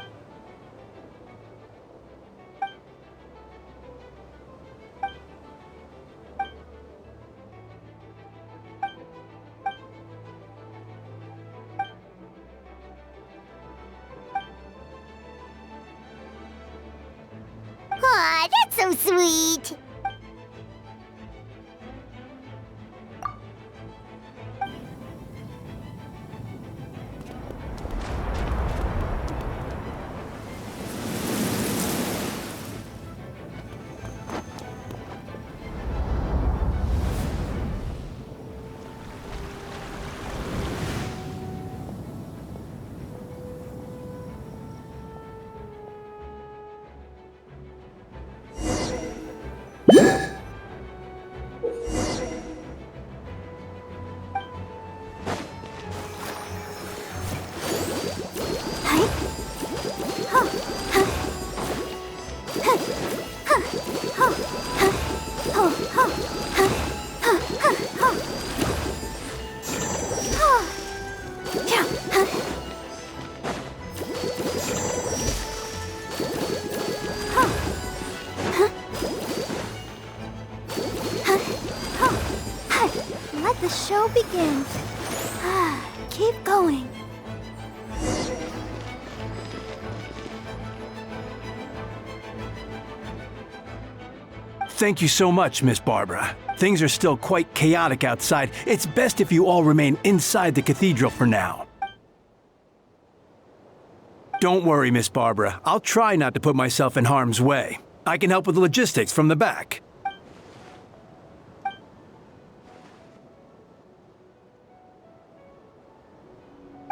Aw, that's so sweet! Let the show begin. Keep going. Thank you so much, Miss Barbara. Things are still quite chaotic outside. It's best if you all remain inside the cathedral for now. Don't worry, Miss Barbara. I'll try not to put myself in harm's way. I can help with the logistics from the back.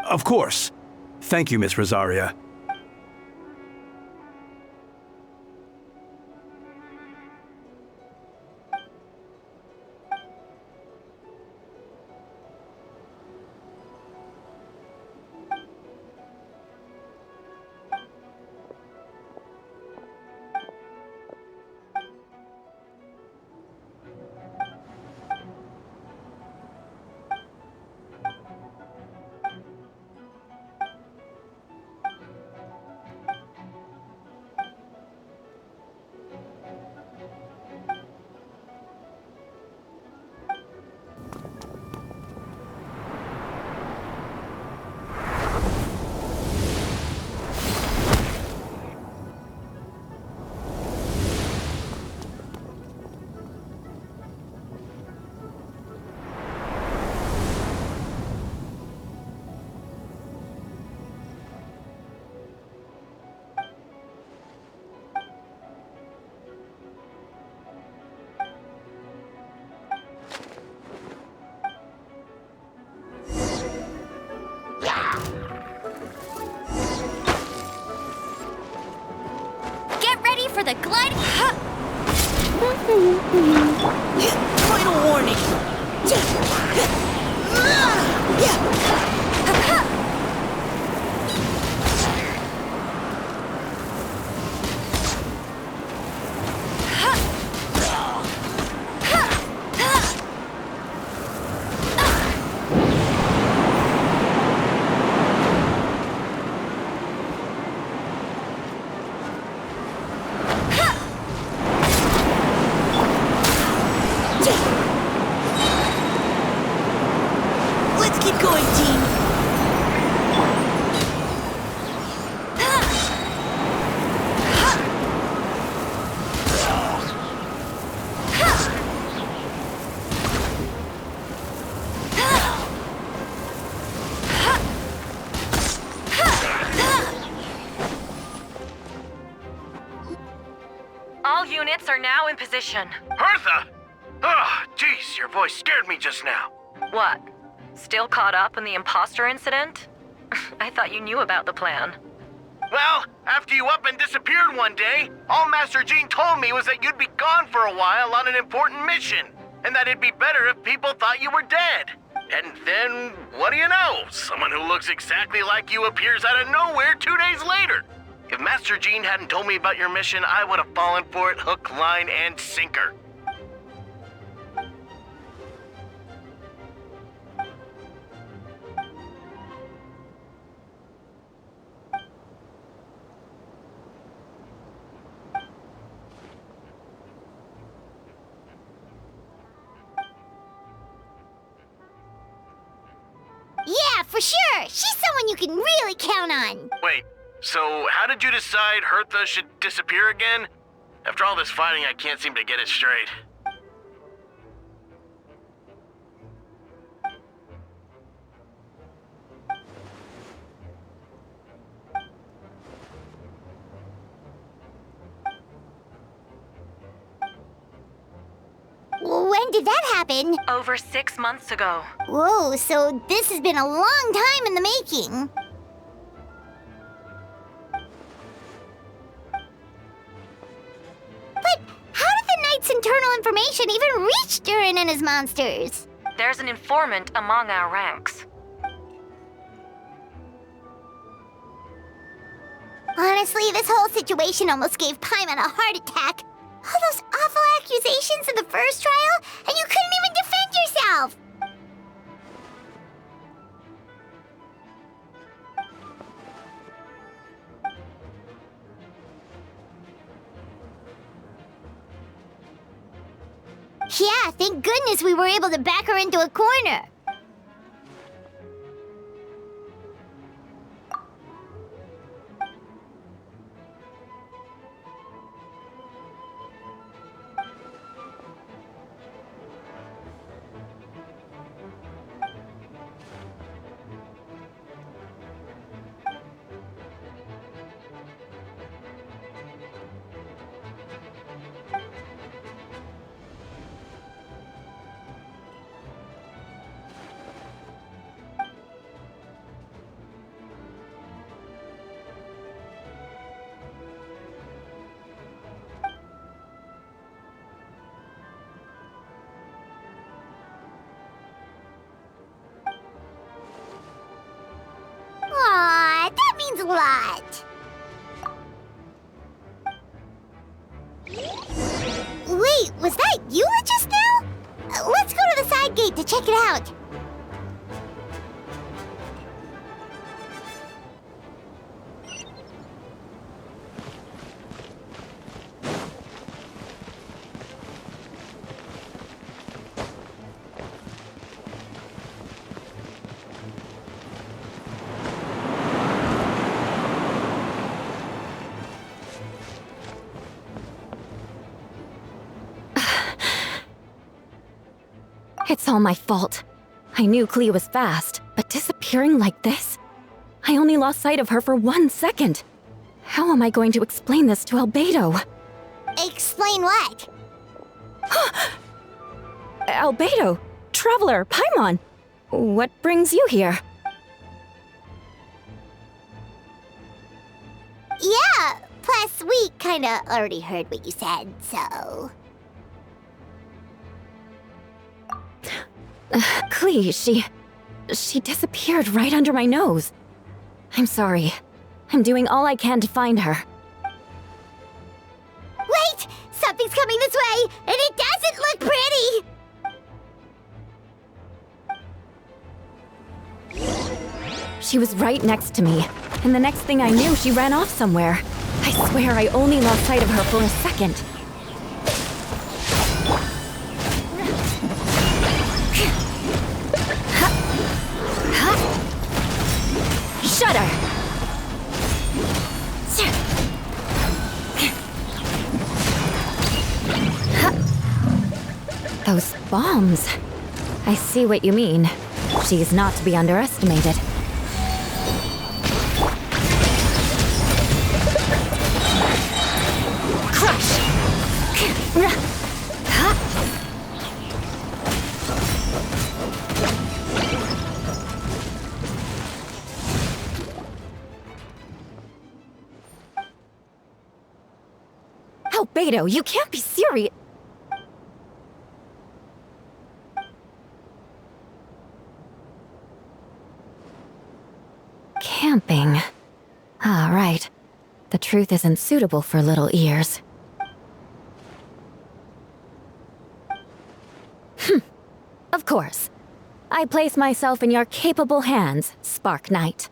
Of course. Thank you, Miss Rosaria. for the gliding... Final warning. Let's keep going, team. All units are now in position. Hertha! Oh, jeez, your voice scared me just now. What? Still caught up in the imposter incident? I thought you knew about the plan. Well, after you up and disappeared one day, all Master Jean told me was that you'd be gone for a while on an important mission, and that it'd be better if people thought you were dead. And then, what do you know? Someone who looks exactly like you appears out of nowhere 2 days later. If Master Jean hadn't told me about your mission, I would have fallen for it hook, line, and sinker. Yeah, for sure! She's someone you can really count on! Wait, so how did you decide Hertha should disappear again? After all this fighting, I can't seem to get it straight. When did that happen? Over 6 months ago. Whoa, so this has been a long time in the making. But how did the Knight's internal information even reach Durin and his monsters? There's an informant among our ranks. Honestly, this whole situation almost gave Paimon a heart attack. All those awful accusations in the first trial, and you couldn't even defend yourself! Yeah, thank goodness we were able to back her into a corner. Aw, that means a lot. Wait, was that you just now? Let's go to the side gate to check it out. It's all my fault. I knew Clea was fast, but disappearing like this? I only lost sight of her for 1 second. How am I going to explain this to Albedo? Explain what? Albedo, Traveler, Paimon, what brings you here? Yeah, Plus, we kinda already heard what you said, so... Clee, she disappeared right under my nose. I'm sorry. I'm doing all I can to find her. Wait! Something's coming this way, and it doesn't look pretty! She was right next to me, and the next thing I knew, she ran off somewhere. I swear I only lost sight of her for a second. Shut her! Those bombs. I see what you mean. She is not to be underestimated. Crush! Albedo, you can't be serious. Camping. Ah, right. The truth isn't suitable for little ears. Of course. I place myself in your capable hands, Spark Knight.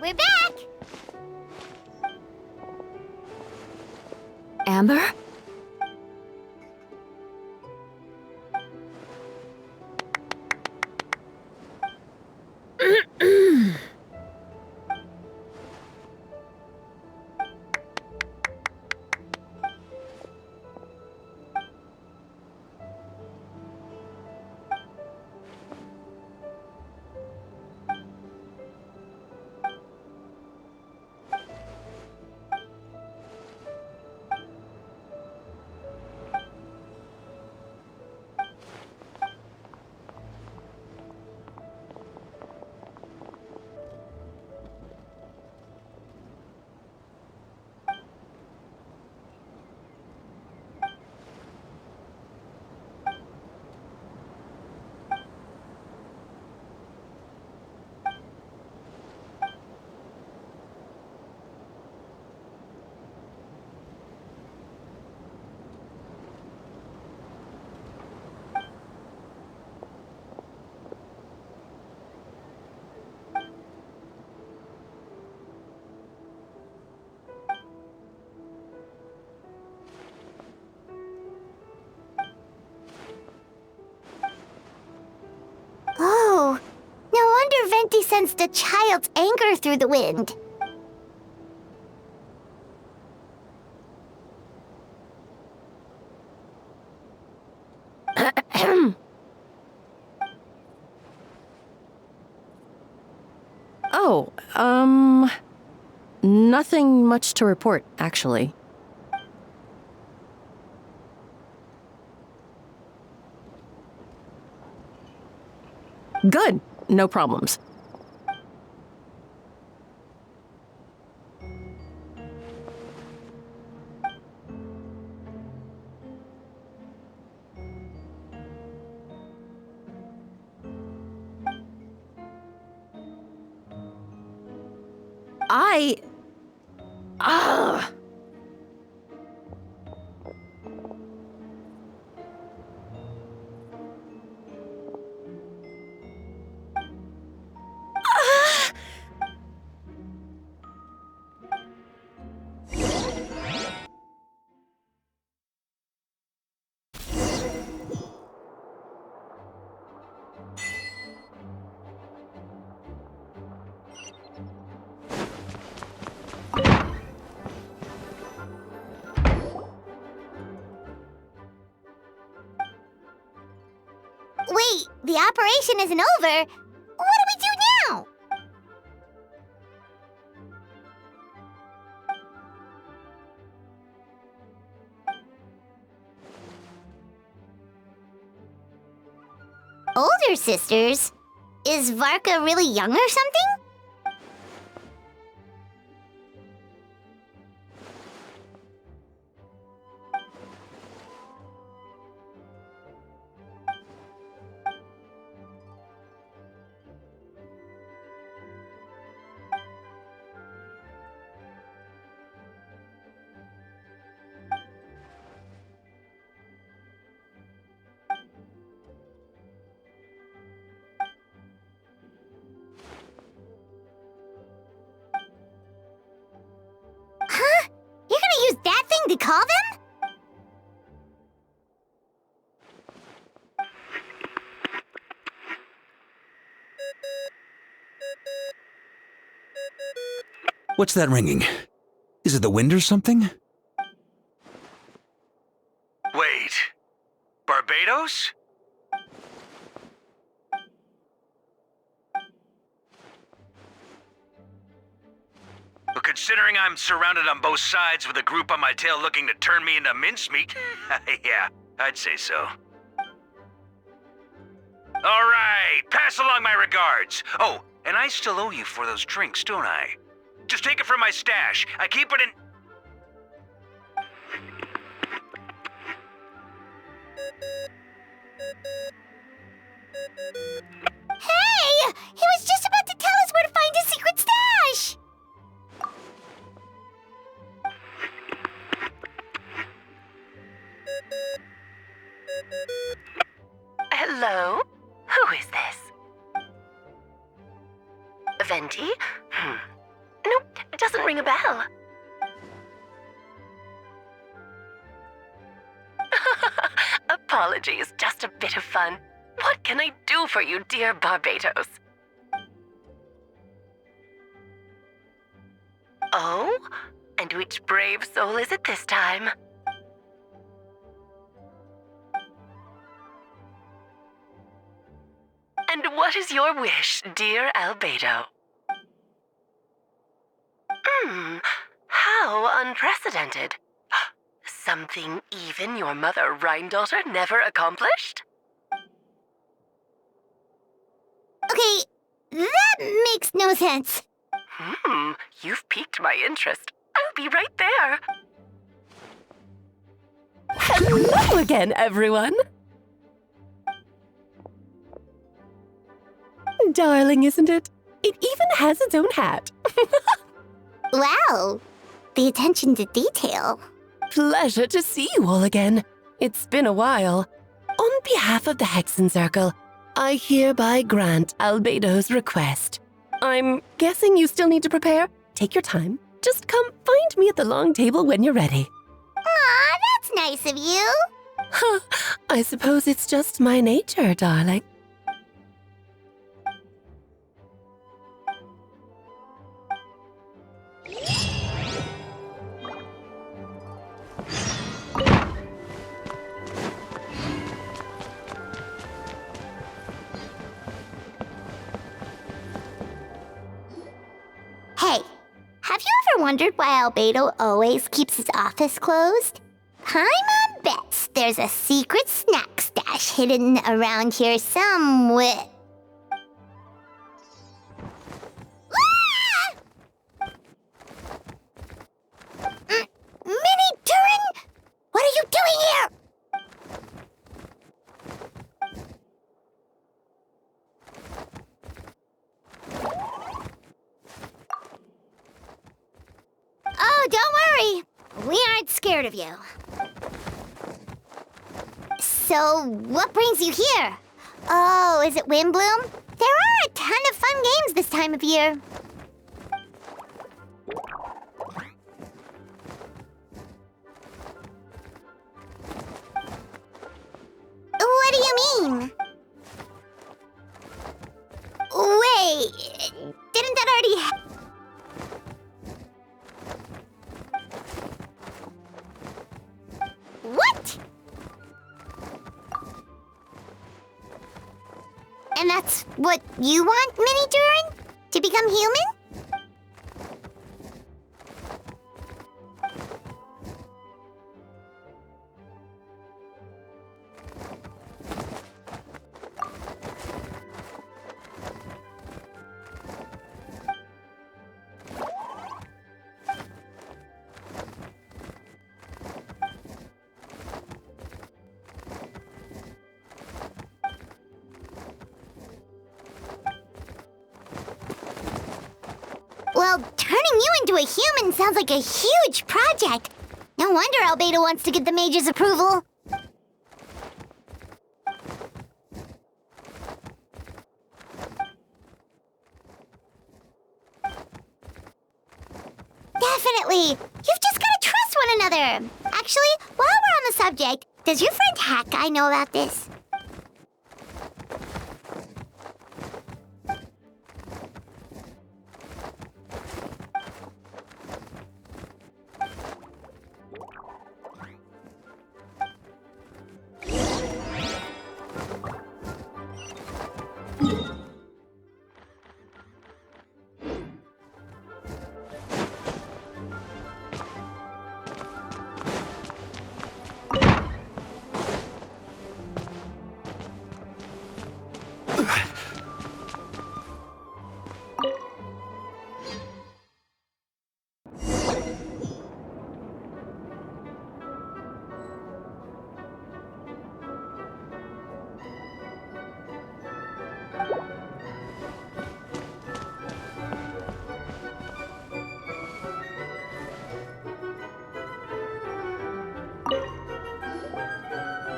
We're back! Amber? Oh, no wonder Venti sensed a child's anger through the wind. Oh, nothing much to report, actually. Good. No problems. the operation isn't over, what do we do now? Older sisters? Is Varka really young or something? Huh? You're gonna use that thing to call them? What's that ringing? Is it the wind or something? Wait. Barbados? Well, considering I'm surrounded on both sides with a group on my tail looking to turn me into mincemeat, yeah, I'd say so. All right, pass along my regards. Oh, and I still owe you for those drinks, don't I? Just take it from my stash. I keep it in... Hey! He was just about to tell us where to find his secret stash! Hello? Who is this? Venti? Nope, it doesn't ring a bell. Apologies, just a bit of fun. What can I do for you, dear Barbados? Oh? And which brave soul is it this time? And what is your wish, dear Albedo? How unprecedented. Something even your mother Rheindotter never accomplished? Okay, that makes no sense. You've piqued my interest. I'll be right there. Hello again, everyone. Darling, isn't it? It even has its own hat. Wow, the attention to detail. Pleasure to see you all again. It's been a while. On behalf of the Hexen Circle, I hereby grant Albedo's request. I'm guessing you still need to prepare? Take your time. Just come find me at the long table when you're ready. Aw, that's nice of you. I suppose it's just my nature, darling. Hey, have you ever wondered why Albedo always keeps his office closed? Paimon bets there's a secret snack stash hidden around here somewhere. Mini Turin? What are you doing here? Oh, don't worry. We aren't scared of you. So, what brings you here? Oh, is it Windbloom? There are a ton of fun games this time of year. What do you mean? Wait, didn't that already What? what you want, Mini Durin? To become human? Well, turning you into a human sounds like a huge project. No wonder Albedo wants to get the mage's approval. Definitely. You've just got to trust one another. Actually, while we're on the subject, does your friend Hakai know about this?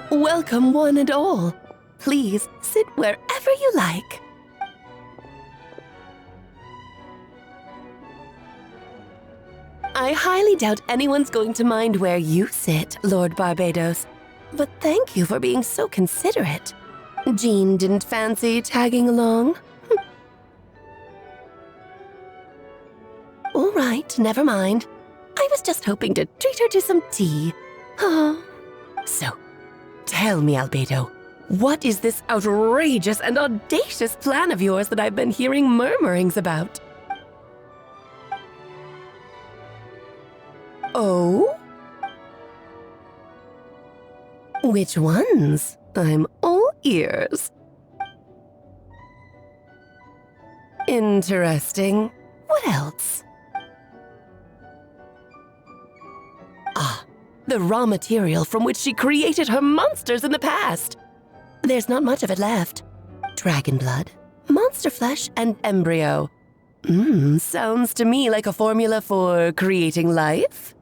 Welcome, one and all. Please sit wherever you like. I highly doubt anyone's going to mind where you sit, Lord Barbados. But thank you for being so considerate. Jean didn't fancy tagging along? All right, never mind. I was just hoping to treat her to some tea. So, tell me, Albedo, what is this outrageous and audacious plan of yours that I've been hearing murmurings about? Oh? Which ones? I'm all ears. Interesting. What else? The raw material from which she created her monsters in the past. There's not much of it left. Dragon blood, monster flesh, and embryo. Sounds to me like a formula for creating life.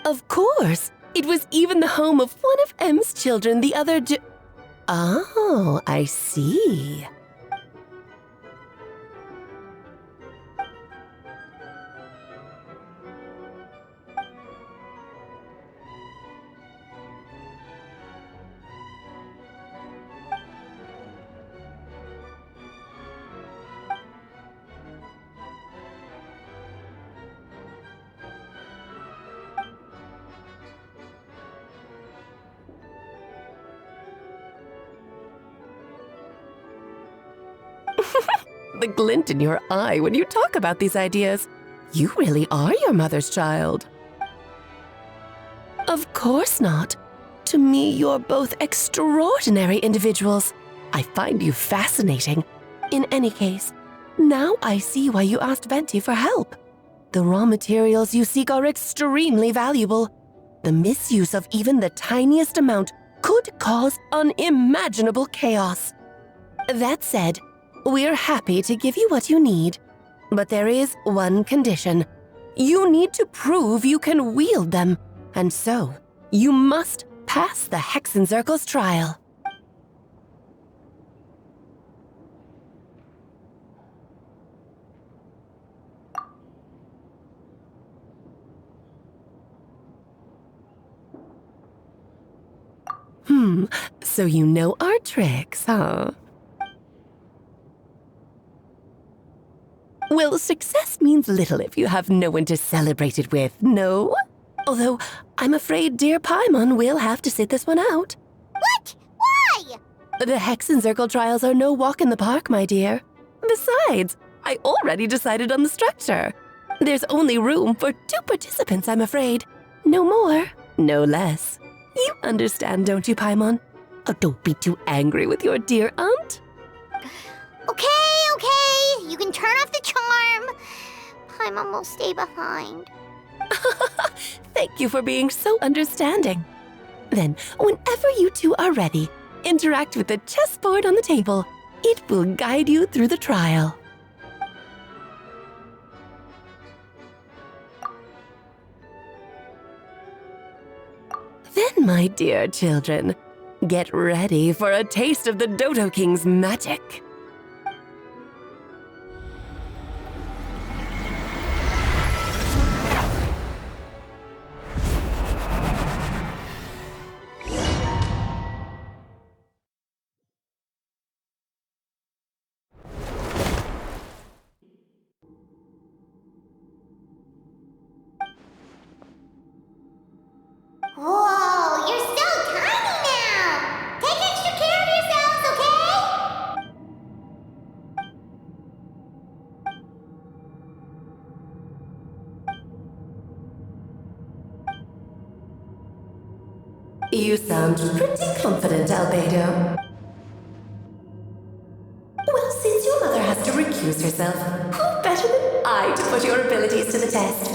Of course! It was even the home of one of M's children the other Oh, I see. The glint in your eye when you talk about these ideas. You really are your mother's child. Of course not. To me, you're both extraordinary individuals. I find you fascinating. In any case, now I see why you asked Venti for help. The raw materials you seek are extremely valuable. The misuse of even the tiniest amount could cause unimaginable chaos. That said, we're happy to give you what you need. But there is one condition. You need to prove you can wield them. And so, you must pass the Hexencircle's trial. So you know our tricks, huh? Well, success means little if you have no one to celebrate it with, no? Although, I'm afraid dear Paimon will have to sit this one out. What? Why? The Hexencircle trials are no walk in the park, my dear. Besides, I already decided on the structure. There's only room for 2 participants, I'm afraid. No more, no less. You understand, don't you, Paimon? Oh, don't be too angry with your dear aunt. Okay. You can turn off the charm. Paimon will stay behind. Thank you for being so understanding. Then, whenever you two are ready, interact with the chessboard on the table. It will guide you through the trial. Then, my dear children, get ready for a taste of the Dodo King's magic. Whoa, you're so tiny now! Take extra care of yourselves, okay? You sound pretty confident, Albedo. Well, since your mother has to recuse herself, who better than I to put your abilities to the test?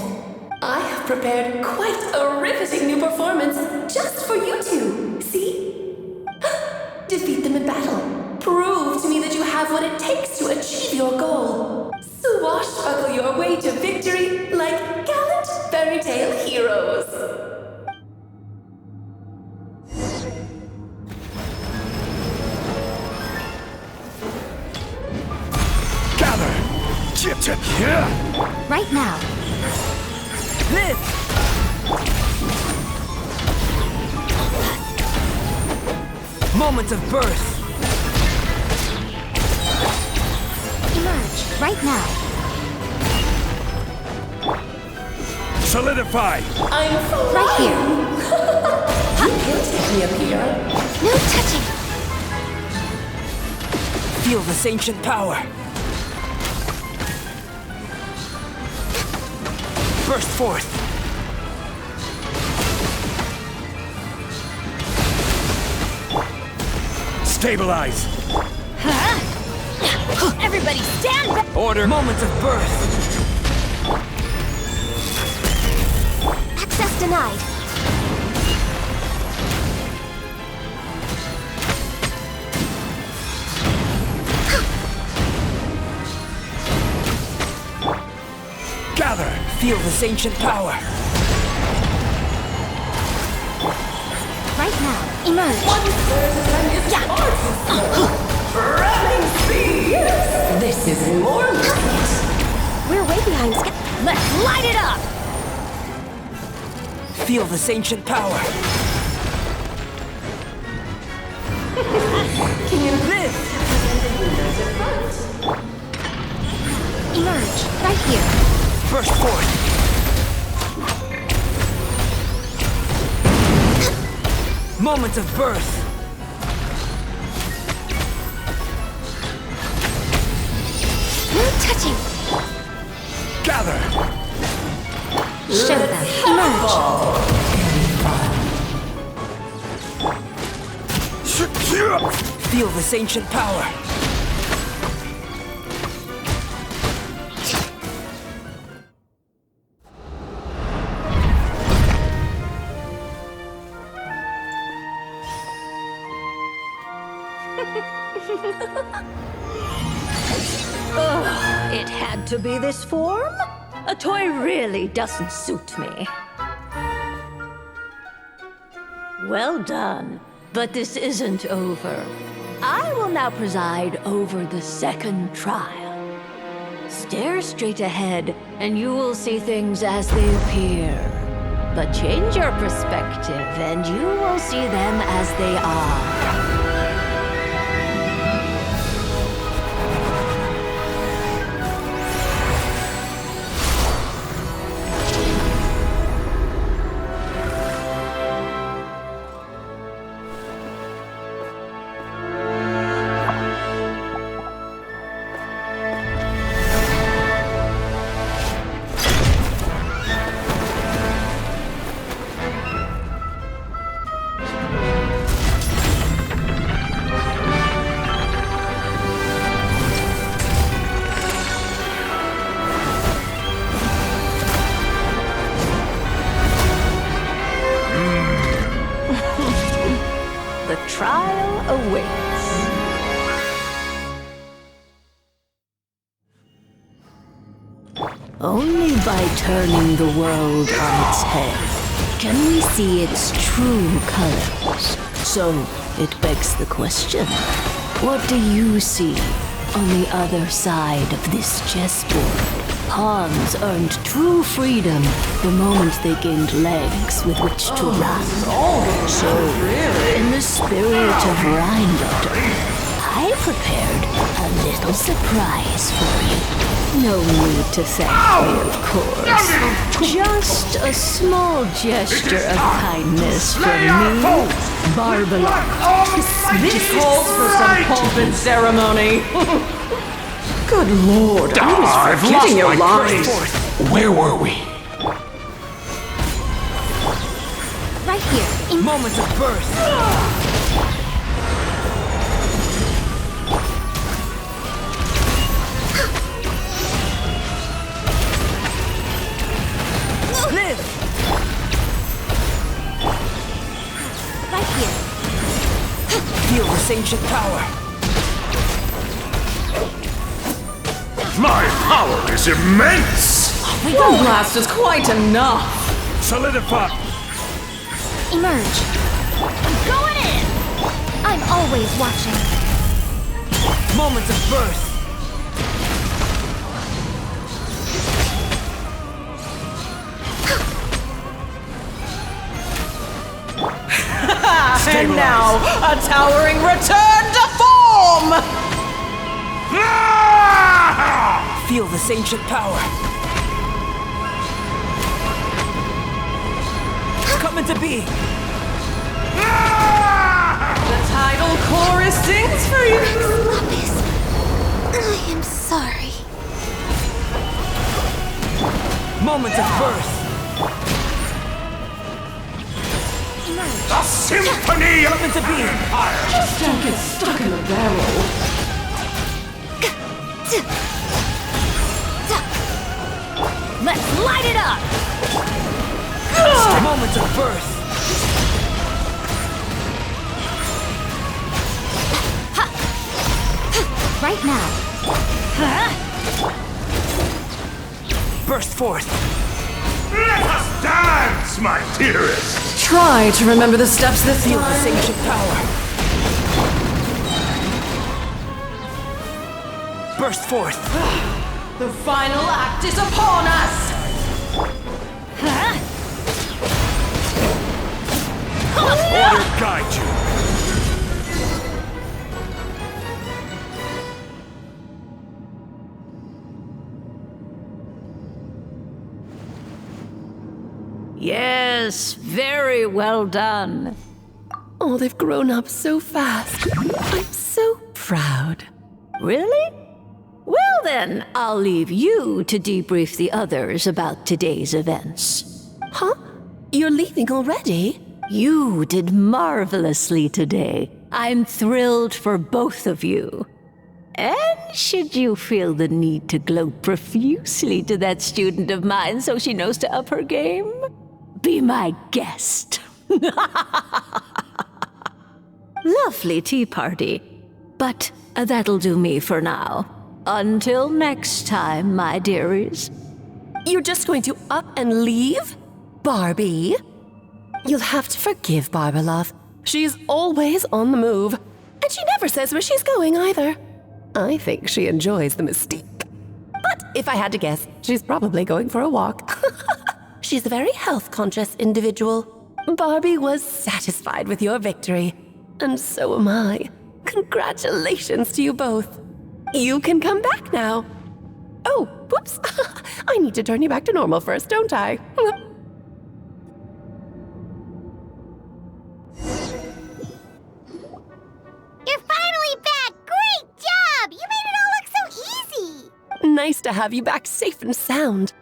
I have prepared quite a riveting new performance just for you two. See? Defeat them in battle. Prove to me that you have what it takes to achieve your goal. Swashbuckle your way to victory like gallant fairy tale heroes. Right now. Moments of birth. Emerge. Right now. Solidify! I'm flying! Right here. You can't take me up here. No touching. Feel this ancient power. Burst forth. Stabilize! Everybody stand back. Order. Moments of birth. Access denied. Gather! Feel this ancient power. Right now. Emerge. Ramming speed! This is more light. We're way behind schedule. Let's light it up. Feel this ancient power. Emerge. Right here. Burst forth. Moments of birth. No touching. Gather! Show them. Emerge. Feel this ancient power. It had to be this form? A toy really doesn't suit me. Well done, but this isn't over. I will now preside over the second trial. Stare straight ahead, and you will see things as they appear. But change your perspective, and you will see them as they are. The trial awaits. Only by turning the world on its head can we see its true colors. So, it begs the question, what do you see on the other side of this chessboard? Pawns earned true freedom the moment they gained legs with which to run. So, in the spirit of Rheindotter, I prepared a little surprise for you. No need to thank me, of course. Just a small gesture of kindness from me, Barbaloth. This calls for some pomp and ceremony. Good lord, I was forgetting your lines. Where were we? Right here, in Moments of birth. Live! Right here. Feel this ancient power. My power is immense! One blast is quite enough. Solidify! Emerge. I'm going in! I'm always watching. Moments of birth. And now, a towering return to form! Feel this ancient power. Coming to be. The tidal chorus sings for you. Lapis, I am sorry. Moments of birth. A symphony of Coming to be. Just don't get stuck in the barrel. Let's light it up! Moments of birth. Right now. Burst forth. Let us dance, my dearest! Try to remember the steps this Feel this ancient power. Burst forth. The final act is upon us! Order guide you! Yes, very well done. Oh, they've grown up so fast. I'm so proud. Really? Well then, I'll leave you to debrief the others about today's events. Huh? You're leaving already? You did marvelously today. I'm thrilled for both of you. And should you feel the need to gloat profusely to that student of mine so she knows to up her game, be my guest. Lovely tea party. But that'll do me for now. Until next time, my dearies. You're just going to up and leave? Barbie? You'll have to forgive Barbaloth. She's always on the move. And she never says where she's going either. I think she enjoys the mystique. But if I had to guess, she's probably going for a walk. She's a very health-conscious individual. Barbie was satisfied with your victory, and so am I. Congratulations to you both. You can come back now. Oh, whoops. I need to turn you back to normal first, don't I? You're finally back! Great job! You made it all look so easy! Nice to have you back safe and sound.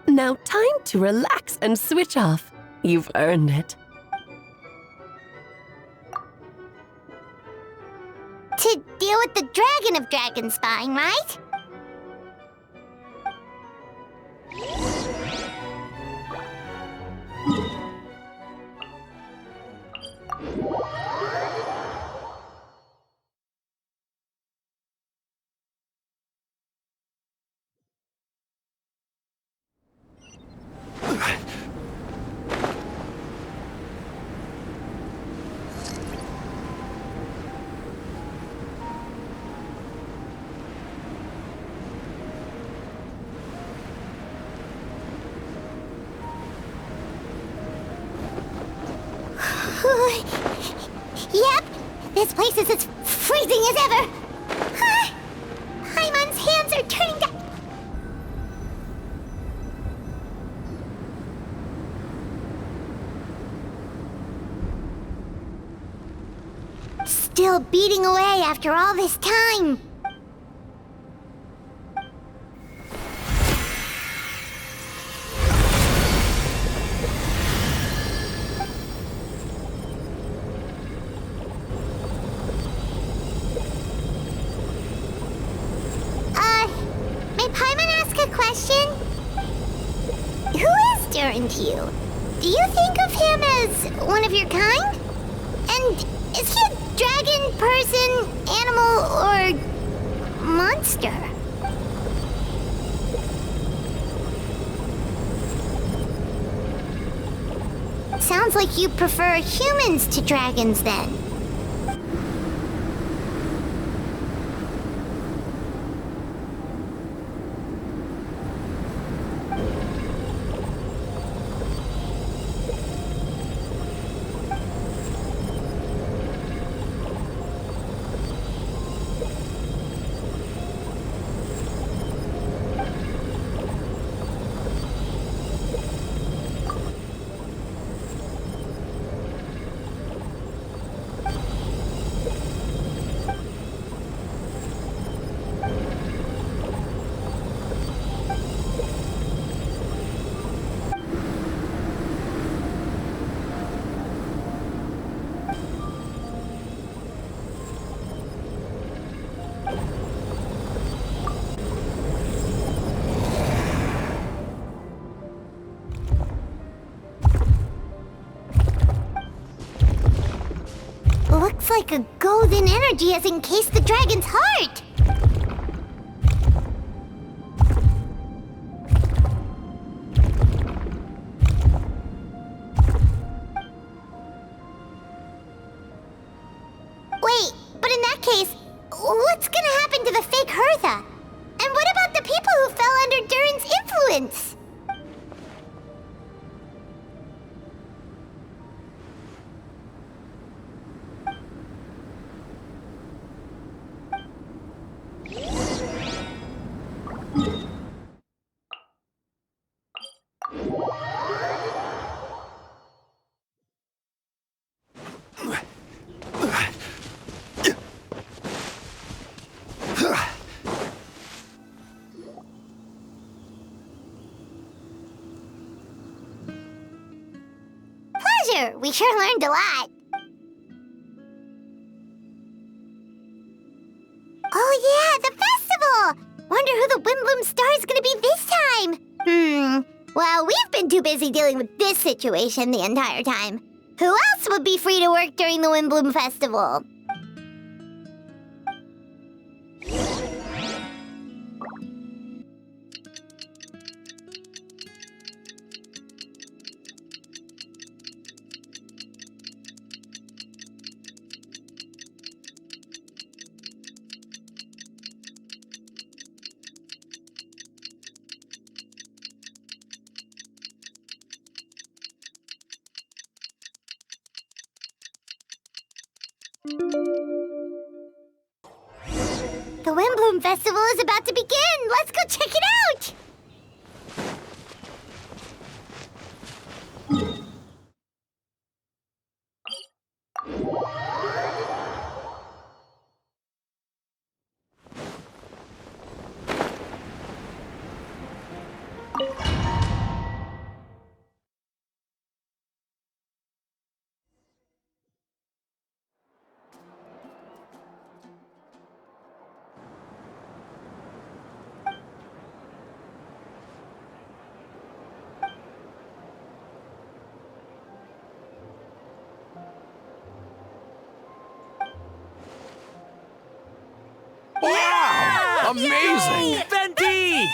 Now time to relax and switch off. You've earned it. To deal with the Dragon of Dragonspine, right? Yep, this place is as freezing as ever. Paimon's hands are turning to... Still beating away after all this time. May Paimon ask a question? Who is Durin to you? Do you think of him as one of your kind? And is he a dragon, person, animal, or monster? Sounds like you prefer humans to dragons then. Looks like a golden energy has encased the dragon's heart! Wait, but in that case, what's gonna happen to the fake Hertha? And what about the people who fell under Durin's influence? Pleasure! We sure learned a lot. Oh yeah, the festival! Wonder who the Wimbloom Star is gonna be this time? Well, we've been too busy dealing with this situation the entire time. Who else would be free to work during the Wimbloom Festival? The Windbloom Festival is about to begin! Let's go check it out! Wow! Amazing! Venti!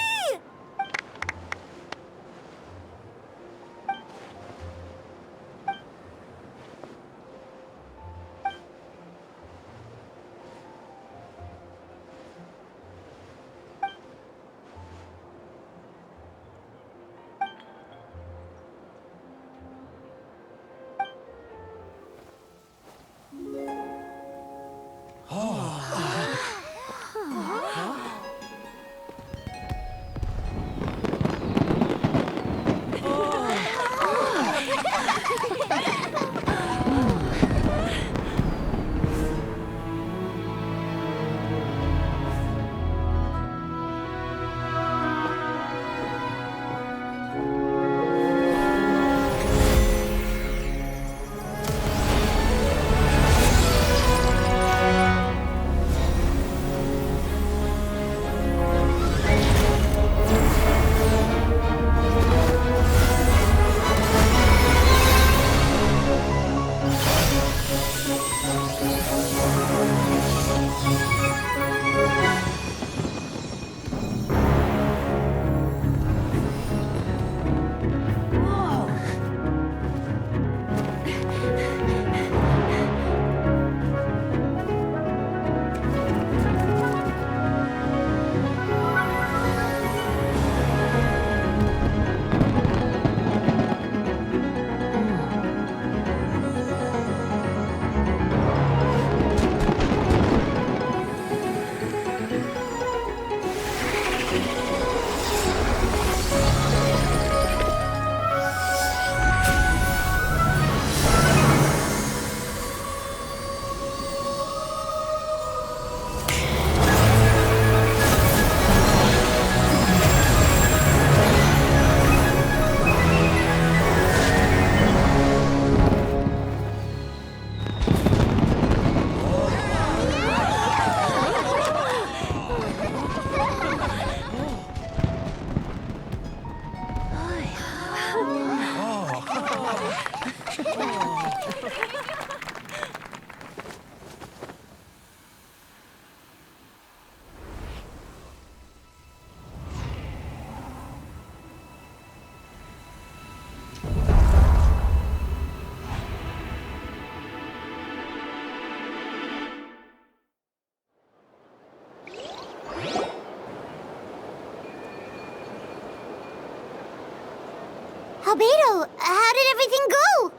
Albedo, how did everything go?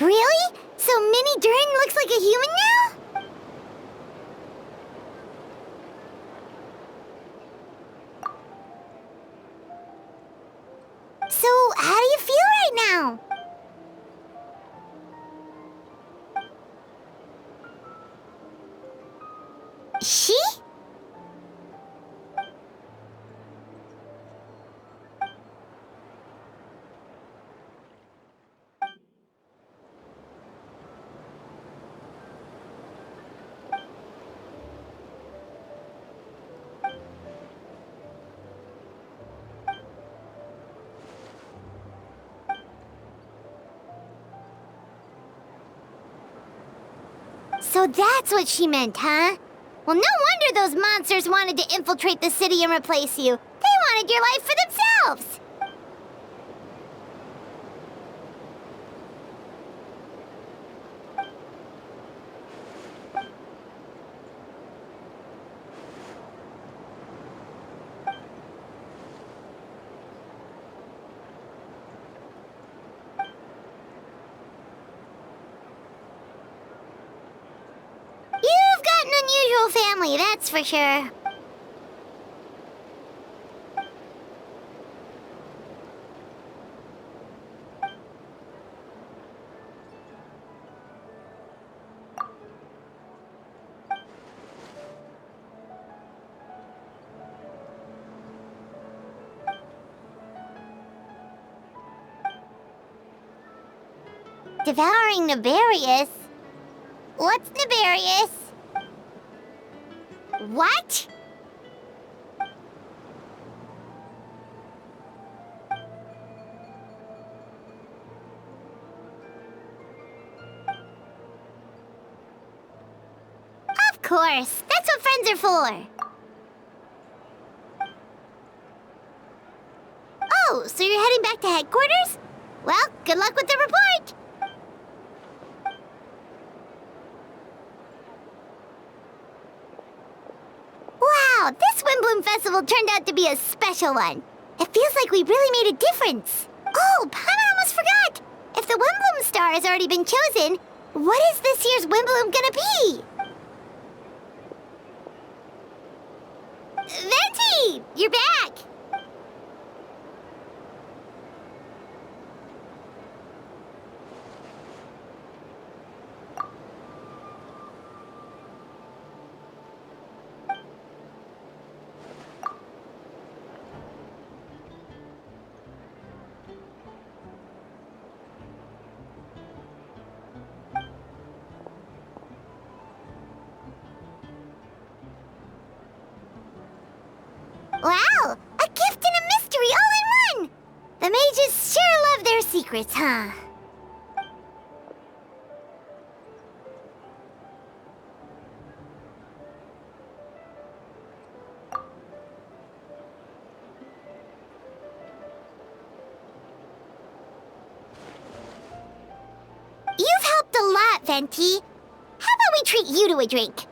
Really? So Mini Durin looks like a human now? So, how do you feel right now? She? So that's what she meant, huh? Well, no wonder those monsters wanted to infiltrate the city and replace you. They wanted your life for themselves! wonderful family, that's for sure. Devouring Nefarious? What's Nefarious? What? Of course, that's what friends are for. Oh, so you're heading back to headquarters? Well, good luck with the report. Wow, this Windbloom Festival turned out to be a special one. It feels like we really made a difference. Oh, I almost forgot. If the Windbloom star has already been chosen, what is this year's Windbloom gonna be? Venti, you're back. Wow, a gift and a mystery all in one! The mages sure love their secrets, huh? You've helped a lot, Venti. How about we treat you to a drink?